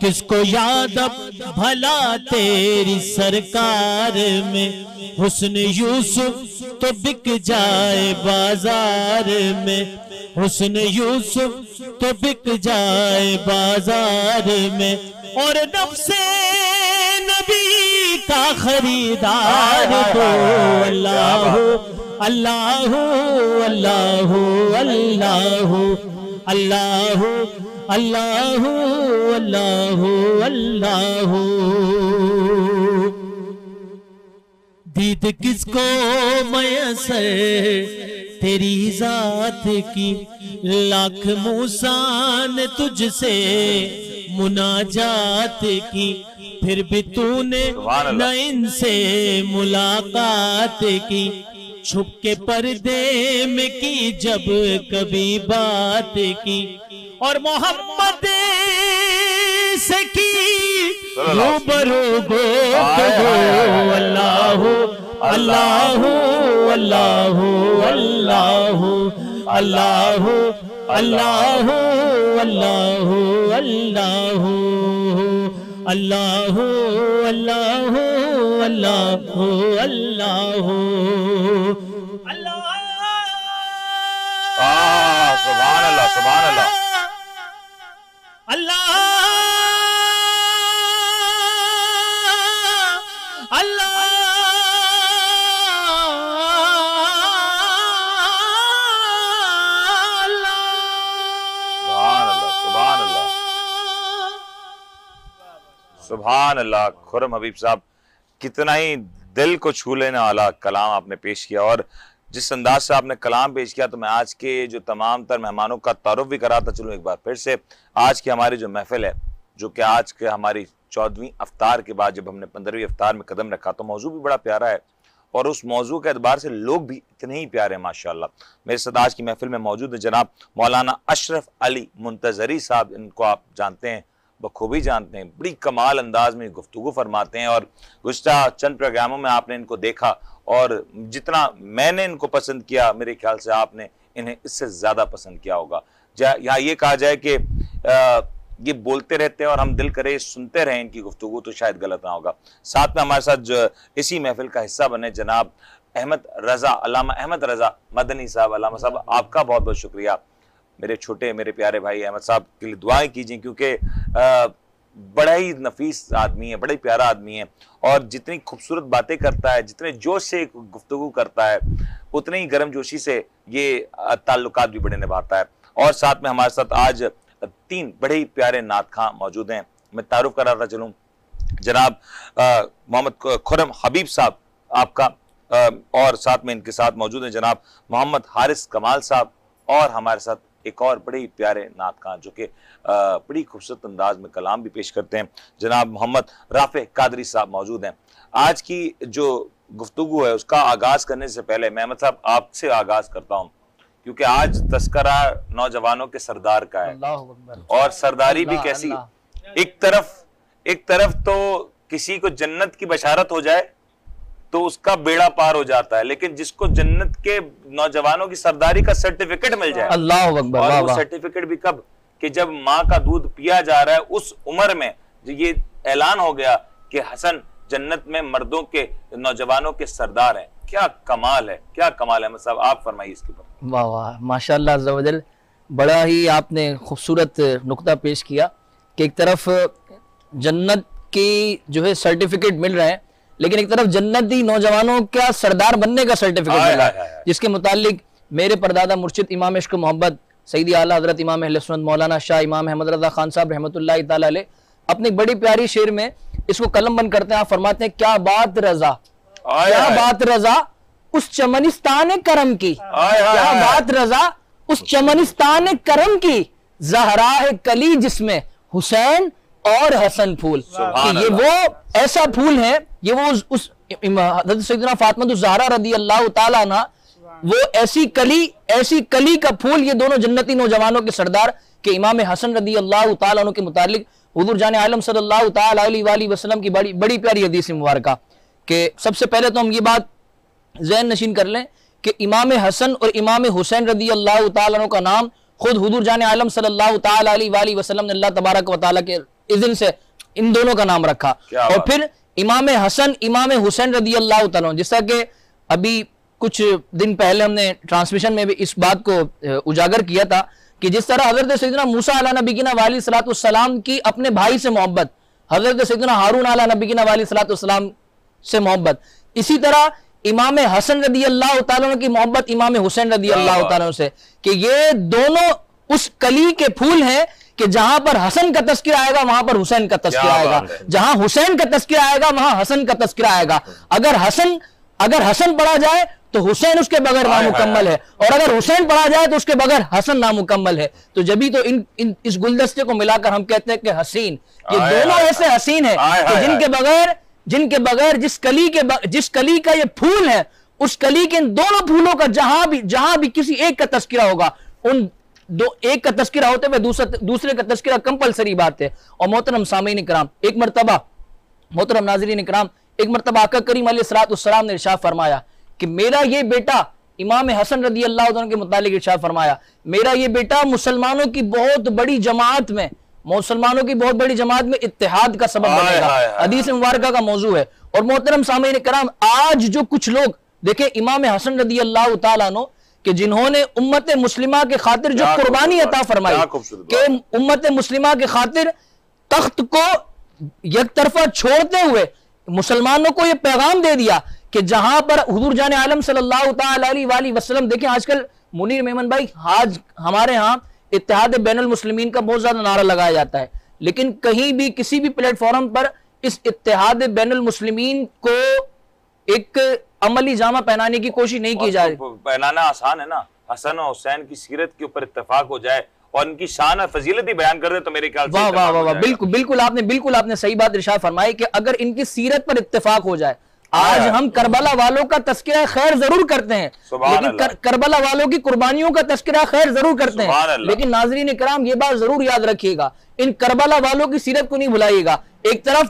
کس کو یاد اب بھلا تیری سرکار میں، حسن یوسف تو بک جائے بازار میں، حسن یوسف تو بک جائے بازار میں، اور نفس نبی کا خریدار تو اللہ اللہ اللہ اللہ اللہ اللہ اللہ اللہ۔ دید کس کو میسر تیری ذات کی، لاکھ موسیٰ نے تجھ سے مناجات کی، پھر بھی تو نے نہ ان سے ملاقات کی، چھپ کے پردے میں کی جب کبھی بات کی، اور محمد سے کی روبرو گفتگو، اللہ اللہ اللہ اللہ اللہ اللہ اللہ اللہ اللہ اللہ اللہ اللہ۔ سبحان اللہ سبحان اللہ۔ اللہ اللہ سبحان اللہ سبحان اللہ۔ خرم حبیب صاحب، کتنا ہی دل کو چھو لینے والا کلام آپ نے پیش کیا، اور جس انداز سے آپ نے کلام پیش کیا تو میں آج کے جو تمام تر مہمانوں کا تعارف بھی کراتا چلوں ایک بار پھر سے۔ آج کی ہماری جو محفل ہے، جو کہ آج کے ہماری 14ویں افطار کے بعد جب ہم نے 15ویں افطار میں قدم رکھا تو موضوع بھی بڑا پیارا ہے، اور اس موضوع کے اعتبار سے لوگ بھی اتنے ہی پیارے ہیں ماشاءاللہ۔ میرے ساتھ آج کی محفل میں موجود ہیں جناب مولانا اشرف علی منتظری صاحب، ان کو آپ جانتے ہیں، بخوبی جانتے ہیں، بڑی کمال انداز میں گفتگو فرماتے ہیں، اور گزشتہ چند پروگراموں میں آپ نے ان کو دیکھا، اور جتنا میں نے ان کو پسند کیا میرے خیال سے آپ نے انہیں اس سے زیادہ پسند کیا ہوگا۔ یہاں یہ کہا جائے کہ یہ بولتے رہتے ہیں اور ہم دل کرے سنتے رہیں ان کی گفتگو تو شاید غلط نہ ہوگا۔ ساتھ میں ہمارے ساتھ جو اسی محفل کا حصہ بنے جناب احمد رضا، علامہ احمد رضا مدنی صاحب۔ علامہ صاحب آپ کا بہت بہت شکریہ، میرے چھوٹے میرے پیارے بھائی احمد صاحب کے لیے دعائیں کیجئے، کیونکہ بڑا ہی نفیس آدمی ہے، بڑا ہی پیارا آدمی ہے، اور جتنی خوبصورت باتیں کرتا ہے، جتنے جوش سے گفتگو کرتا ہے، اتنی ہی گرم جوشی سے یہ تعلقات بھی بڑے نبھاتا ہے۔ اور ساتھ میں ہمارے ساتھ آج 3 بڑے ہی پیارے نعت خواں موجود ہیں، میں تعارف کراتا چلوں۔ جناب محمد خرم حبیب صاحب آپ کا، اور ساتھ میں ان کے ساتھ موجود ہیں جناب محمد حارث کمال صاحب، اور ہمارے ساتھ ایک اور بڑے ہی پیارے نعت خواں جو کہ بڑی خوبصورت انداز میں کلام بھی پیش کرتے ہیں، جناب محمد رافع قادری صاحب موجود ہیں۔ آج کی جو گفتگو ہے اس کا آغاز کرنے سے پہلے میں احمد صاحب آپ سے آغاز کرتا ہوں، کیونکہ آج تذکرہ نوجوانوں کے سردار کا ہے، اور سرداری بھی کیسی، ایک طرف تو کسی کو جنت کی بشارت ہو جائے تو اس کا بیڑا پار ہو جاتا ہے، لیکن جس کو جنت کے نوجوانوں کی سرداری کا سرٹیفکیٹ مل جائے، اللہ اکبر، اور وہ سرٹیفکیٹ بھی کب کہ جب ماں کا دودھ پیا جا رہا ہے اس عمر میں یہ اعلان ہو گیا کہ حسن جنت میں مردوں کے نوجوانوں کے سردار ہیں۔ کیا کمال ہے، کیا کمال ہے صاحب، آپ فرمائیے اس کے اوپر۔ واہ واہ، ماشاءاللہ عز و جل، بڑا ہی آپ نے خوبصورت نقطہ پیش کیا کہ ایک طرف جنت کی جو ہے سرٹیفکیٹ مل رہے ہیں، لیکن ایک طرف جنتی نوجوانوں کا سردار بننے کا سرٹیفکیٹ مل رہا ہے، جس کے متعلق میرے پردادا مرشد امام عشق و محبت سیدی اعلیٰ حضرت امام اہل سنت مولانا شاہ امام احمد رضا خان صاحب رحمۃ اللہ تعالی علیہ اپنی بڑی پیاری شعر میں اس کو قلم بند کرتے ہیں۔ آپ فرماتے ہیں کیا بات رضا، کیا بات رضا اس چمنستان کرم کی، کیا بات رضا اس چمنستان کرم کی، زہرا ہے کلی جس میں حسین اور حسن پھول، کہ یہ وہ ایسا پھول ہے، یہ وہ اس حضرت سیدنا فاطمہ الزہرا رضی اللہ تعالیٰ عنہ، وہ ایسی کلی کا پھول، یہ دونوں جنتی نوجوانوں کے سردار کہ امام حسن رضی اللہ تعالیٰ عنہ کے متعلق حضور جان عالم صلی اللہ تعالیٰ علیہ وآلہ وسلم کی بڑی پیاری حدیث مبارکہ، کہ سب سے پہلے تو ہم یہ بات ذہن نشین کر لیں کہ امام حسن اور امام حسین رضی اللہ تعالیٰ عنہ کا نام خود حضور جان عالم صلی اللہ تعالیٰ علیہ وآلہ وسلم نے اللہ تبارک و تعالیٰ کے اذن سے ان دونوں کا نام رکھا. اور پھر امام حسن امام حسین رضی اللہ تعالیٰ، جس طرح کہ ابھی کچھ دن پہلے ہم نے ٹرانسمیشن میں بھی اس بات کو اجاگر کیا تھا کہ جس طرح حضرت سیدنا موسیٰ علیہ نبینا علیہ الصلوۃ والسلام کی اپنے بھائی سے محبت، حضرت سیدنا ہارون علیہ نبینا علیہ الصلوۃ والسلام سے محبت، اسی طرح امام حسن رضی اللہ تعالیٰ کی محبت امام حسین رضی اللہ تعالیٰ سے، کہ یہ دونوں اس کلی کے پھول ہیں کہ جہاں پر حسن کا تذکرہ آئے گا وہاں پر حسین کا تذکرہ آئے گا، جہاں حسین کا تذکرہ آئے گا وہاں حسن کا تذکرہ آئے گا. اگر حسن پڑھا جائے تو حسین اس کے بغیر نامکمل ہے، اور اگر حسین پڑھا جائے تو اس کے بغیر حسن نامکمل ہے. تو جبھی تو اس گلدستے کو ملا کر ہم کہتے ہیں کہ حسین، یہ دونوں ایسے حسین ہیں کہ جن کے بغیر جس کلی کا یہ پھول ہے، اس کلی کے ان دونوں پھولوں کا جہاں بھی کسی ایک کا تذکرہ ہوگا، ایک کا تذکرہ ہوتے ہوئے دوسرے کا تذکرہ کمپلسری بات ہے. اور محترم سامعین کرام، محترم ناظرین کرام، ایک مرتبہ آقا کریم علیہ الصلوۃ والسلام نے ارشاد فرمایا کہ میرا یہ بیٹا، امام حسن رضی اللہ عنہ کے متعلق ارشاد فرمایا، میرا یہ بیٹا مسلمانوں کی بہت بڑی جماعت میں اتحاد کا سبب بنے گا. حدیث مبارکہ کا موضوع ہے. اور محترم سامعین کرام، آج جو کچھ لوگ دیکھیں امام حسن رضی اللہ تعالیٰ عنہ کہ جنہوں نے امت مسلمہ کے خاطر جو قربانی عطا فرمائی، کہ امت مسلمہ کے خاطر تخت کو یک طرفہ چھوڑتے ہوئے مسلمانوں کو یہ پیغام دے دیا کہ جہاں پر حضور جان عالم صلی اللہ تعالیٰ علیہ وسلم، دیکھیں آج کل منیر میمن بھائی، آج ہمارے ہاں اتحاد بین المسلمین کا بہت زیادہ نعرہ لگایا جاتا ہے، لیکن کہیں بھی کسی بھی پلیٹ فارم پر اس اتحاد بین المسلمین کو ایک عملی جامہ پہنانے کی کوشش نہیں کی جائے. پہنانا آسان ہے نا، حسن و حسین کی سیرت کے اوپر اتفاق ہو جائے اور ان کی شان اور فضیلت ہی بیان کر دے تو میرے خیال سے واہ واہ واہ، بالکل آپ نے صحیح بات ارشاد فرمائی کہ اگر ان کی سیرت پر اتفاق ہو جائے. آج ہم کربلا والوں کا تذکرہ خیر ضرور کرتے ہیں، لیکن کربلا والوں کی قربانیوں کا تذکرہ خیر ضرور کرتے ہیں، لیکن ناظرین کرام یہ بات ضرور یاد رکھیے گا، ان کربلا والوں کی سیرت کو نہیں بھلائیے گا. ایک طرف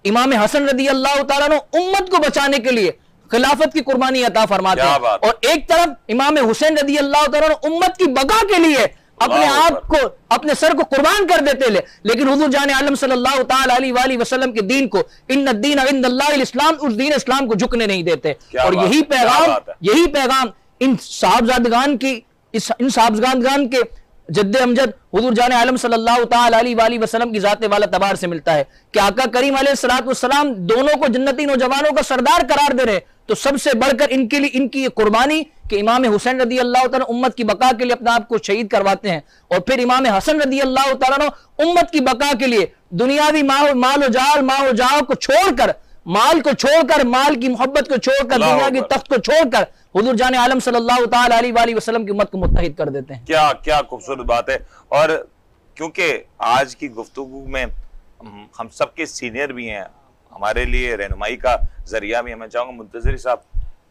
امام حسن رضی اللہ تعالیٰ عنہ امت کو بچانے کے لیے خلافت کی قربانی عطا فرماتے ہیں، اور ایک طرف امام حسین رضی اللہ تعالیٰ عنہ امت کی بقا کے لیے اپنے آپ کو، اپنے سر کو قربان کر دیتے لے. لیکن حضور جان عالم صلی اللہ تعالیٰ علیہ وسلم کے دین کو، ان الدین عند اللہ الاسلام، اس دین اسلام کو جھکنے نہیں دیتے. اور یہی پیغام ان صاحبزادگان کے جد امجد حضور جان عالم صلی اللہ تعالیٰ علیہ وسلم کی ذات والا تبار سے ملتا ہے کہ آقا کریم علیہ الصلوۃ والسلام دونوں کو جنتی نوجوانوں کا سردار قرار دے رہے، تو سب سے بڑھ کر ان کی یہ قربانی کہ امام حسین رضی اللہ تعالیٰ امت کی بقا کے لیے اپنے آپ کو شہید کرواتے ہیں. اور پھر امام حسن رضی اللہ تعالیٰ امت کی بقا کے لیے دنیاوی مال و جاؤ کو چھوڑ کر، مال کی محبت کو چھوڑ کر، دنیا کی تخت کو چھوڑ کر حضور جان عالم صلی اللہ تعالیٰ علیہ وسلم کی امت کو متحد کر دیتے ہیں. کیا خوبصورت بات ہے. اور کیونکہ آج کی گفتگو میں ہم سب کے سینئر بھی ہیں، ہمارے لیے رہنمائی کا ذریعہ بھی، میں چاہوں گا منتظری صاحب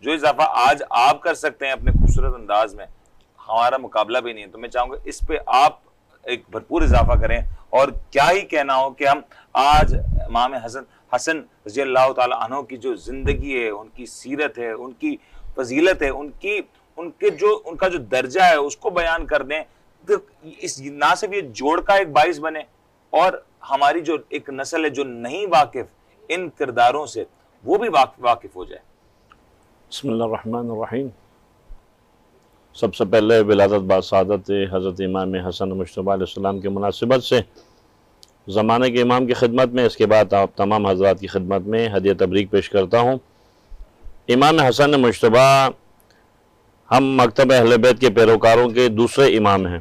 جو اضافہ آج آپ کر سکتے ہیں اپنے خوبصورت انداز میں، ہمارا مقابلہ بھی نہیں ہے، تو میں چاہوں گا اس پہ آپ ایک بھرپور اضافہ کریں. اور کیا ہی کہنا ہو کہ ہم آج امام حسن رضی اللہ تعالیٰ عنہ کی جو زندگی ہے، ان کی سیرت ہے، ان کی فضیلت ہے، ان کا جو درجہ ہے اس کو بیان کر دیں، تو نہ صرف یہ جوڑ کا ایک باعث بنے، اور ہماری جو ایک نسل ہے جو نہیں واقف ان کرداروں سے، وہ بھی واقف ہو جائے. بسم اللہ الرحمن الرحیم. سب سے پہلے ولادت باسعادت حضرت امام حسن مجتبیٰ علیہ السلام کے مناسبت سے زمانے کے امام کی خدمت میں، اس کے بعد آپ تمام حضرات کی خدمت میں ہدیہ تبریک پیش کرتا ہوں. امام حسن مجتبیٰ ہم مکتب اہل بیت کے پیروکاروں کے دوسرے امام ہیں،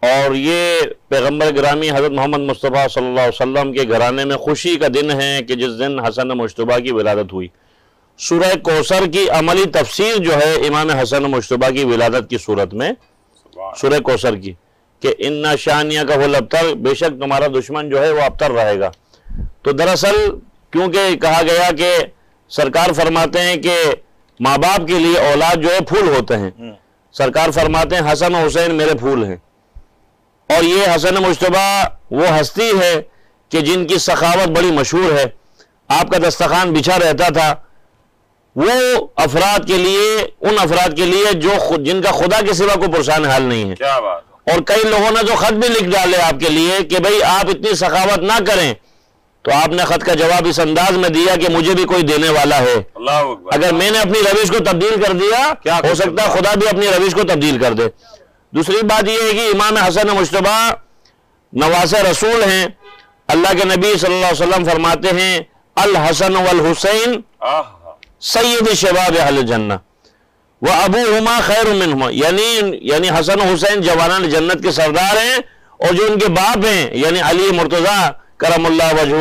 اور یہ پیغمبر گرامی حضرت محمد مصطفیٰ صلی اللہ علیہ وسلم کے گھرانے میں خوشی کا دن ہے کہ جس دن حسن مجتبیٰ کی ولادت ہوئی. سورہ کوثر کی عملی تفسیر جو ہے امام حسن مجتبیٰ کی ولادت کی صورت میں، سورہ کوثر کی، کہ اِنَّ شَانِيَكَ هُوَ الْأَبْتَرُ، بے شک تمہارا دشمن جو ہے وہ ابتر رہے گا. تو دراصل کیونکہ کہا گیا کہ سرکار فرماتے ہیں کہ ماں باپ کے لیے اولاد جو ہے پھول ہوتے ہیں، سرکار فرماتے ہیں حسن و حسین میرے پھول ہیں. اور یہ حسن مجتبیٰ وہ ہستی ہے کہ جن کی سخاوت بڑی مشہور ہے. آپ کا دسترخوان بچھا رہتا تھا، وہ افراد کے لیے، ان افراد کے لیے جن کا خدا کے سوا کوئی پرسان حال نہیں ہے. کیا بات. اور کئی لوگوں نے تو خط بھی لکھ ڈالے آپ کے لیے کہ بھئی آپ اتنی سخاوت نہ کریں، تو آپ نے خط کا جواب اس انداز میں دیا کہ مجھے بھی کوئی دینے والا ہے، اللہ اکبر، اگر میں نے اپنی روش کو تبدیل کر دیا ہو سکتا ہے خدا بھی اپنی روش کو تبدیل کر دے۔ دوسری بات یہ ہے کہ امام حسن مجتبی نواز رسول ہیں، اللہ کے نبی صلی اللہ علیہ وسلم فرماتے ہیں الحسن والحسین سید شباب اہل الجنہ وابوہما خیر منہما، یعنی حسن و حسین جوانان جنت کے سردار ہیں، اور جو ان کے باپ ہیں یعنی علی مرتضیٰ کرم اللہ وجہ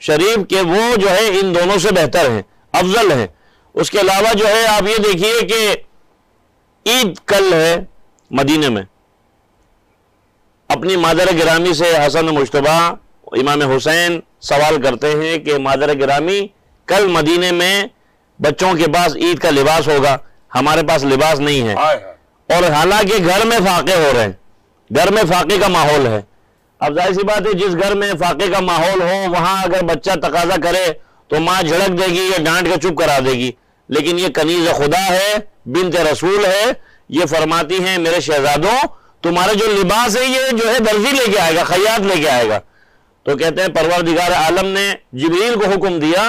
شریف کے، وہ جو ہے ان دونوں سے بہتر ہیں، افضل ہیں۔ اس کے علاوہ جو ہے آپ یہ دیکھیے کہ عید کل ہے مدینے میں، اپنی مادر گرامی سے حسن مجتبی امام حسین سوال کرتے ہیں کہ مادر گرامی کل مدینے میں بچوں کے پاس عید کا لباس ہوگا، ہمارے پاس لباس نہیں ہے، اور حالانکہ گھر میں فاقے ہو رہے ہیں، گھر میں فاقے کا ماحول ہے۔ اب ظاہر سی بات ہے جس گھر میں فاقے کا ماحول ہو وہاں اگر بچہ تقاضا کرے تو ماں جھڑک دے گی یا ڈانٹ کے چپ کرا دے گی، لیکن یہ کنیز خدا ہے، بنت رسول ہے، یہ فرماتی ہیں میرے شہزادوں تمہارا جو لباس ہے یہ جو ہے درزی لے کے آئے گا، خیاط لے کے آئے گا۔ تو کہتے ہیں پروردگار عالم نے جبریل کو حکم دیا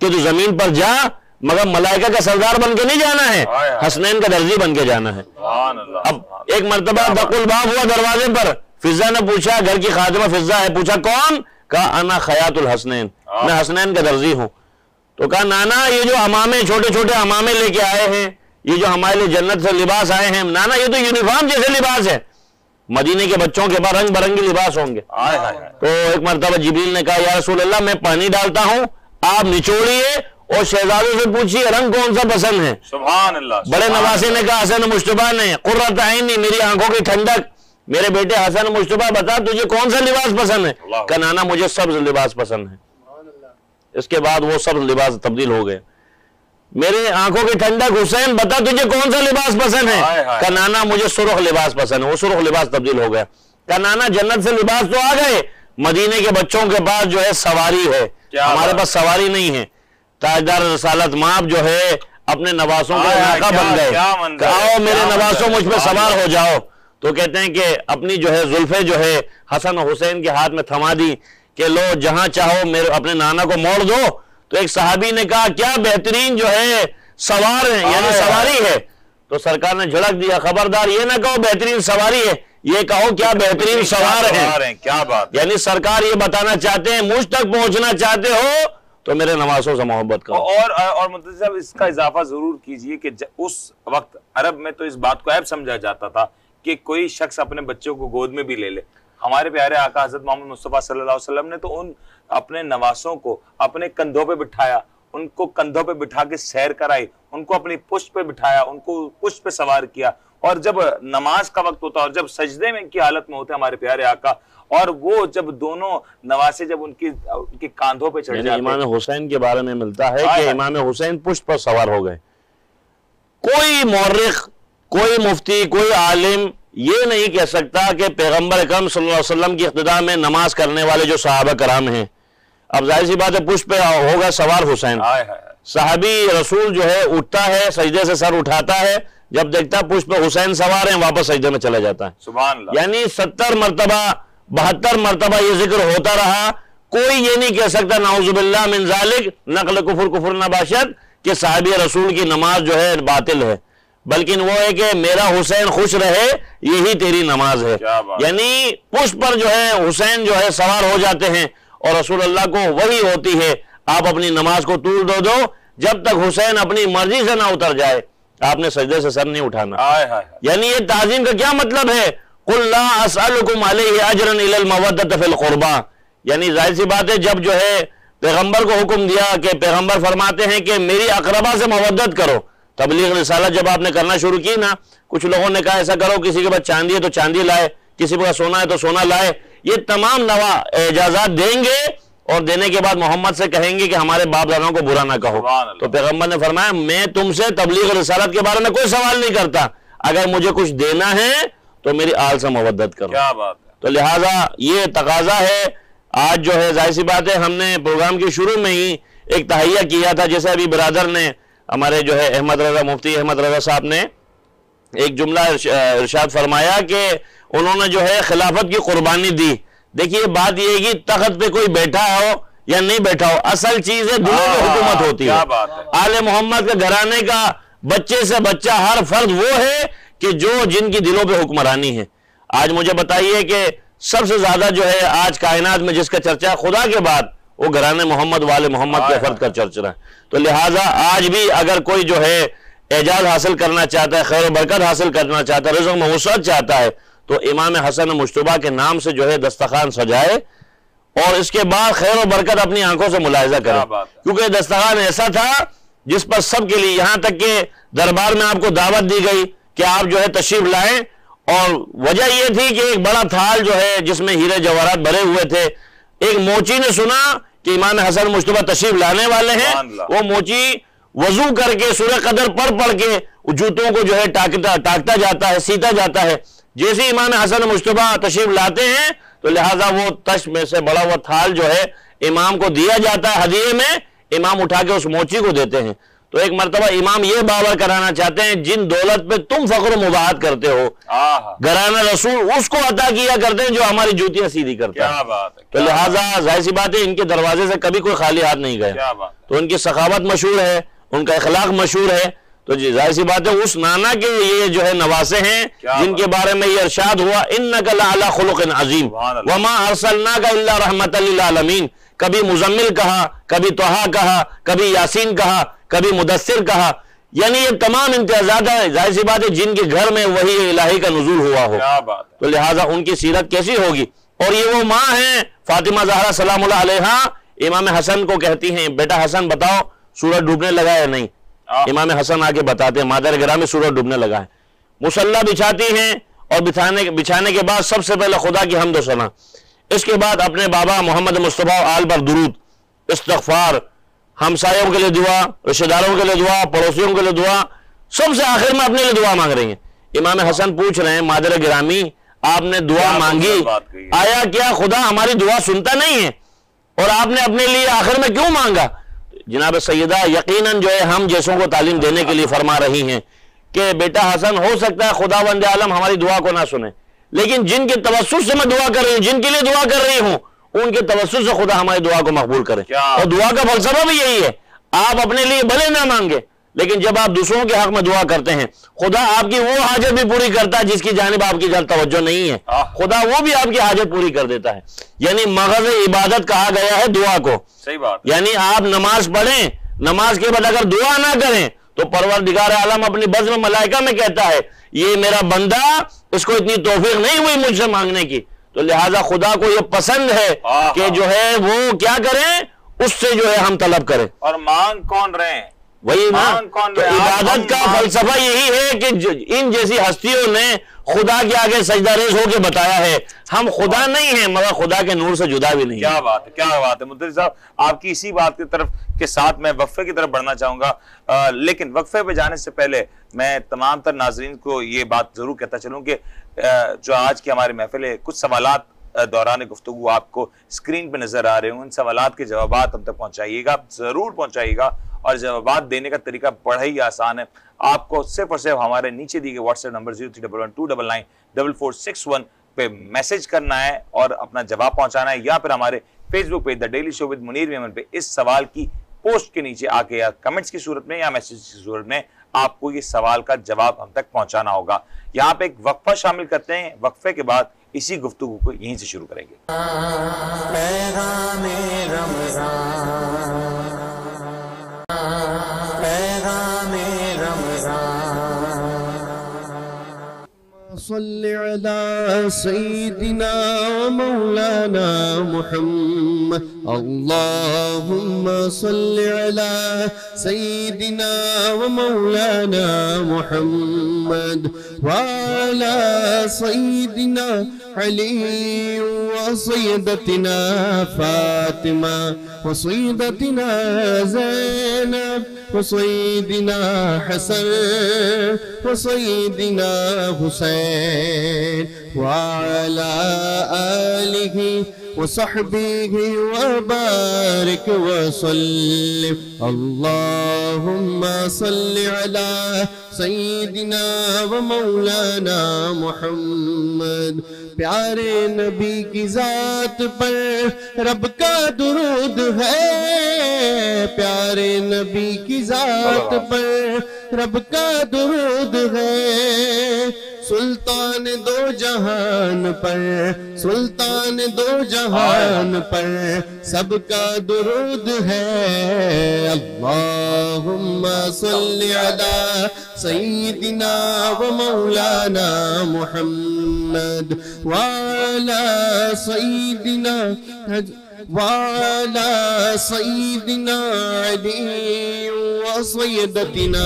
کہ تو زمین پر جا، مگر ملائکہ کا سردار بن کے نہیں جانا ہے، حسنین کا درزی بن کے جانا ہے۔ اب ایک مرتبہ دق الباب ہوا دروازے پر، فضا نے پوچھا، گھر کی خادمہ فضا ہے، پوچھا کون؟ کہا انا خیاط الحسنین، میں حسنین کا درزی ہوں۔ تو کہا نانا یہ جو امامے چھوٹے چھوٹے امامے لے کے آئے ہیں، یہ جو ہمارے لیے جنت سے لباس آئے ہیں، نانا یہ تو یونیفارم جیسے لباس ہے، مدینے کے بچوں کے پاس رنگ برنگی لباس ہوں گے۔ تو ایک مرتبہ جبریل نے کہا یا رسول اللہ میں پانی ڈالتا ہوں، آپ نچوڑیے اور شہزادوں سے پوچھیے رنگ کون سا پسند ہے۔ سبحان اللہ۔ بڑے نواسے نے کہا حسن مجتبی نے، قرۃ عینی میری آنکھوں کی ٹھنڈک، میرے بیٹے حسن مجتبی بتا تجھے کون سا لباس پسند ہے؟ کہا نانا مجھے سبز لباس پسند ہے۔ اس کے بعد وہ سبز لباس تبدیل ہو گئے۔ میرے آنکھوں کی ٹھنڈک حسین بتا تجھے کون سا لباس پسند ہے؟ کہا نانا مجھے سرخ لباس پسند ہے، وہ سرخ لباس تبدیل ہو گیا۔ کہا نانا جنت سے لباس تو آ گئے، مدینے کے بچوں کے پاس جو ہے سواری ہے، ہمارے پاس سواری نہیں ہے۔ تاجدار رسالت مآب جو ہے اپنے نواسوں کا ناکہ بن گئے، آؤ میرے نواسوں مجھ پہ سوار ہو جاؤ۔ تو کہتے ہیں کہ اپنی جو ہے زلفیں جو ہے حسن و حسین کے ہاتھ میں تھما دی کہ لو جہاں چاہو میرے اپنے نانا کو موڑ دو۔ تو ایک صحابی نے کہا کیا بہترین جو ہے سوار ہے، یعنی سواری ہے۔ تو سرکار نے جھڑک دیا خبردار یہ نہ کہو بہترین سواری ہے، یہ کہو کیا بہترین سوار ہے۔ کیا بات، یعنی سرکار یہ بتانا چاہتے ہیں مجھ تک پہنچنا چاہتے ہو تو میرے نواسوں سے محبت کرو۔ اور منتظر صاحب اس کا اضافہ ضرور کیجئے کہ اس وقت عرب میں تو اس بات کو عیب سمجھا جاتا تھا کہ کوئی شخص اپنے بچوں کو گود میں بھی لے لے۔ ہمارے پیارے آقا حضرت محمد مصطفیٰ صلی اللہ علیہ وسلم نے تو ان اپنے نواسوں کو اپنے کندھوں پہ بٹھایا، ان کو کندھوں پہ بٹھا کے سیر کرائی، ان کو اپنی پشت پہ بٹھایا، ان کو پشت پہ سوار کیا، اور جب نماز کا وقت ہوتا اور جب سجدے میں کی حالت میں ہوتے ہمارے پیارے آقا، اور وہ جب دونوں نواسے جب ان کی کاندھوں پہ چڑھ جاتے۔ امام حسین کے بارے میں ملتا ہے کہ امام حسین پشت پر سوار ہو گئے۔ کوئی مورخ، کوئی مفتی، کوئی عالم یہ نہیں کہہ سکتا کہ پیغمبر اکرم صلی اللہ علیہ وسلم کی اقتداء میں نماز کرنے والے جو صحابہ کرام ہیں، اب ظاہر سی بات ہے پشت پہ ہوگا سوار حسین۔ صحابی رسول جو ہے اٹھتا ہے، سجدے سے سر اٹھاتا ہے، جب دیکھتا پشت پہ حسین سوار ہیں واپس سجدے میں چلا جاتا ہے۔ سبحان اللہ۔ یعنی 70 مرتبہ 72 مرتبہ یہ ذکر ہوتا رہا، کوئی یہ نہیں کہہ سکتا نعوذ باللہ من ذالک نقل کفر نباشت کہ صحابی رسول کی نماز جو ہے باطل ہے، بلکہ وہ ہے کہ میرا حسین خوش رہے یہی تیری نماز ہے۔ یعنی پشت پر جو ہے حسین جو ہے سوار ہو جاتے ہیں، اور رسول اللہ کو وہی ہوتی ہے آپ اپنی نماز کو طول دو جب تک حسین اپنی مرضی سے نہ اتر جائے آپ نے سجدے سے سر نہیں اٹھانا۔ یعنی یہ تعظیم کا کیا مطلب ہے؟ قُلْ لَا أَسْأَلُكُمْ عَلَيْهِ أَجْرًا إِلَّا الْمَوَدَّةَ فِي الْقُرْبَى، یعنی ظاہر سی بات ہے جب جو ہے پیغمبر کو حکم دیا کہ پیغمبر فرماتے ہیں کہ میری اقربا سے مودت کرو، تبلیغ رسالت جب آپ نے کرنا شروع کی نا، کچھ لوگوں نے کہا ایسا کرو کسی کے پاس چاندی ہے تو چاندی لائے، کسی کے پاس سونا ہے تو سونا لائے، یہ تمام نوا اعجازات دیں گے اور دینے کے بعد محمد سے کہیں گے کہ ہمارے باپ داداؤں کو برا نہ کہو۔ تو پیغمبر نے فرمایا میں تم سے تبلیغ رسالت کے بارے میں کوئی سوال نہیں کرتا، اگر مجھے کچھ دینا ہے تو میری آل سے مودت کرو۔ کیا بات ہے۔ تو لہٰذا یہ تقاضا ہے۔ آج جو ہے ظاہر سی بات ہے ہم نے پروگرام کے شروع میں ہی ایک تہیہ کیا تھا، جیسے ابھی برادر نے ہمارے جو ہے احمد رضا مفتی احمد رضا صاحب نے ایک جملہ ارشاد فرمایا کہ انہوں نے جو ہے خلافت کی قربانی دی. دیکھیے بات یہ ہے کہ تخت پہ کوئی بیٹھا ہو یا نہیں بیٹھا ہو، اصل چیز ہے دلوں میں حکومت ہوتی ہے. آل محمد کے گھرانے کا بچے سے بچہ ہر فرد وہ ہے کہ جن کی دلوں پہ حکمرانی ہے. آج مجھے بتائیے کہ سب سے زیادہ جو ہے آج کائنات میں جس کا چرچا ہے خدا کے بعد، وہ گھرانے محمد والے محمد کے فرد کا چرچا ہے. تو لہٰذا آج بھی اگر کوئی جو ہے اعجاز حاصل کرنا چاہتا ہے، خیر و برکت حاصل کرنا چاہتا ہے، رزق میں وسعت چاہتا ہے، تو امام حسن مجتبیٰ کے نام سے جو ہے دسترخوان سجائے اور اس کے بعد خیر و برکت اپنی آنکھوں سے ملاحظہ کرے. کیونکہ دسترخوان ایسا تھا جس پر سب کے لیے، یہاں تک کہ دربار میں آپ کو دعوت دی گئی کہ آپ جو ہے تشریف لائیں، اور وجہ یہ تھی کہ ایک بڑا تھال جو ہے جس میں ہیرے جواہرات بھرے ہوئے تھے. ایک موچی نے سنا کہ امام حسن مجتبیٰ تشریف لانے والے ہیں، وہ موچی وضو کر کے سورہ قدر پڑھ کے جوتوں کو جو ہے ٹاکتا جاتا ہے، سیتا جاتا ہے. جیسے امام حسن مجتبیٰ تشریف لاتے ہیں تو لہٰذا وہ تشت میں سے بڑا ہوا تھال جو ہے امام کو دیا جاتا ہے ہدیے میں، امام اٹھا کے اس موچی کو دیتے ہیں. تو ایک مرتبہ امام یہ باور کرانا چاہتے ہیں جن دولت پہ تم فخر و مباحت کرتے ہو، گھرانہ رسول اس کو عطا کیا کرتے ہیں جو ہماری جوتیاں سیدھی کرتا ہے. تو لہٰذا ظاہر سی بات ہے ان کے دروازے سے کبھی کوئی خالی ہاتھ نہیں گیا. تو ان کی سخاوت مشہور ہے، ان کا اخلاق مشہور ہے. تو ظاہر سی بات ہے اس نانا کے یہ جو ہے نواسے ہیں جن کے بارے میں یہ ارشاد ہوا انک لعلی خلق عظیم وما ارسلناک الا رحمۃ للعالمین. کبھی مزمل کہا، کبھی طٰہٰ کہا، کبھی یاسین کہا، کبھی مدثر کہا. یعنی یہ تمام امتیازات ہیں. ظاہر سی بات ہے جن کے گھر میں وہی الہی کا نزول ہوا ہو تو لہٰذا ان کی سیرت کیسی ہوگی. اور یہ وہ ماں ہیں فاطمہ زہرا سلام اللہ علیہا، امام حسن کو کہتی ہیں بیٹا حسن بتاؤ سورج ڈوبنے لگا یا نہیں. امام حسن آ کے بتاتے ہیں مادر گرامی سورج ڈوبنے لگا ہے. مصلی بچھاتی ہیں اور بچھانے کے بعد سب سے پہلے خدا کی حمد و ثنا، اس کے بعد اپنے بابا محمد مصطفیٰ آل پر درود، استغفار، ہمسایوں کے لیے دعا، رشتہ داروں کے لیے دعا، پڑوسیوں کے لیے دعا، سب سے آخر میں اپنے لیے دعا مانگ رہی ہیں. امام حسن پوچھ رہے ہیں مادر گرامی آپ نے دعا مانگی، آیا کیا خدا ہماری دعا سنتا نہیں ہے؟ اور آپ نے اپنے لیے آخر میں کیوں مانگا؟ جناب سیدہ یقیناً جو ہے ہم جیسوں کو تعلیم دینے کے لیے فرما رہی ہیں کہ بیٹا حسن ہو سکتا ہے خداوند عالم ہماری دعا کو نہ سنے، لیکن جن کے توسط سے میں دعا کر رہی ہوں، جن کے لیے دعا کر رہی ہوں، ان کے توسط سے خدا ہماری دعا کو مقبول کرے. اور دعا کا فلسفہ بھی یہی ہے، آپ اپنے لیے بھلے نہ مانگے لیکن جب آپ دوسروں کے حق میں دعا کرتے ہیں خدا آپ کی وہ حاجت بھی پوری کرتا ہے جس کی جانب آپ کی توجہ نہیں ہے. خدا وہ بھی آپ کی حاجت پوری کر دیتا ہے. یعنی مغز عبادت کہا گیا ہے دعا کو. صحیح بات. یعنی آپ نماز پڑھیں، نماز کے بعد اگر دعا نہ کریں تو پروردگار عالم اپنی بزم ملائکہ میں کہتا ہے یہ میرا بندہ، اس کو اتنی توفیق نہیں ہوئی مجھ سے مانگنے کی. تو لہٰذا خدا کو یہ پسند ہے کہ جو ہے وہ کیا کریں، اس سے جو ہے ہم طلب کریں. اور مانگ کون رہے ہیں؟ وہی نا. تو عبادت کا فلسفہ یہی ہے کہ ان جیسی ہستیوں نے خدا کے آگے سجدہ ریز ہو کے بتایا ہے ہم خدا نہیں ہیں مگر خدا کے نور سے جدا بھی نہیں. کیا بات ہے، کیا بات ہے مدثر صاحب. آپ کی اسی بات کی طرف کے ساتھ میں وقفے کی طرف بڑھنا چاہوں گا، لیکن وقفے پہ جانے سے پہلے میں تمام تر ناظرین کو یہ بات ضرور کہتا چلوں کہ جو آج کی ہماری محفل ہے، کچھ سوالات دوران گفتگو آپ کو اسکرین پہ نظر آ رہے ہوں، ان سوالات کے جوابات ہم تک پہنچائیے گا، ضرور پہنچائیے گا. اور جوابات دینے کا طریقہ بڑا ہی آسان ہے. آپ کو صرف اور صرف ہمارے نیچے دی گئے واٹس ایپ نمبر 0311299441 پہ میسج کرنا ہے اور اپنا جواب پہنچانا ہے، یا پھر ہمارے Facebook page the daily show with Munir Memon پہ اس سوال کی پوسٹ کے نیچے آ کے یا کمنٹس کی صورت میں یا میسج کی صورت میں آپ کو یہ سوال کا جواب ہم تک پہنچانا ہوگا. یہاں پہ ایک وقفہ شامل کرتے ہیں، وقفے کے بعد اسی گفتگو کو یہیں سے شروع کریں گے. پیغام رمضان، پیغام رمضان. صل على سيدنا ومولانا محمد. اللهم صل على سيدنا ومولانا محمد وعلى سيدنا علي وسيدتنا فاطمة وسيدتنا زينب وسيدنا حسن وسيدنا حسين وعلى آله وصحبه وبارك وسلم اللهم صل على سيدنا ومولانا محمد پیارے نبی کی ذات پر رب کا درود ہے پیارے نبی کی ذات پر رب کا درود ہے سلطان دو جہان پر سلطان دو جہان پر سب کا درود ہے اللہم صلی علی سیدنا و مولانا محمد وعلی سیدنا علی وسیدتنا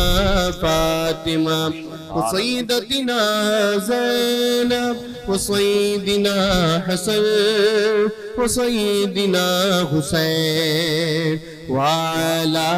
فاطمہ وسيدتنا زينب وسيدنا حسن وسيدنا حسين وعلى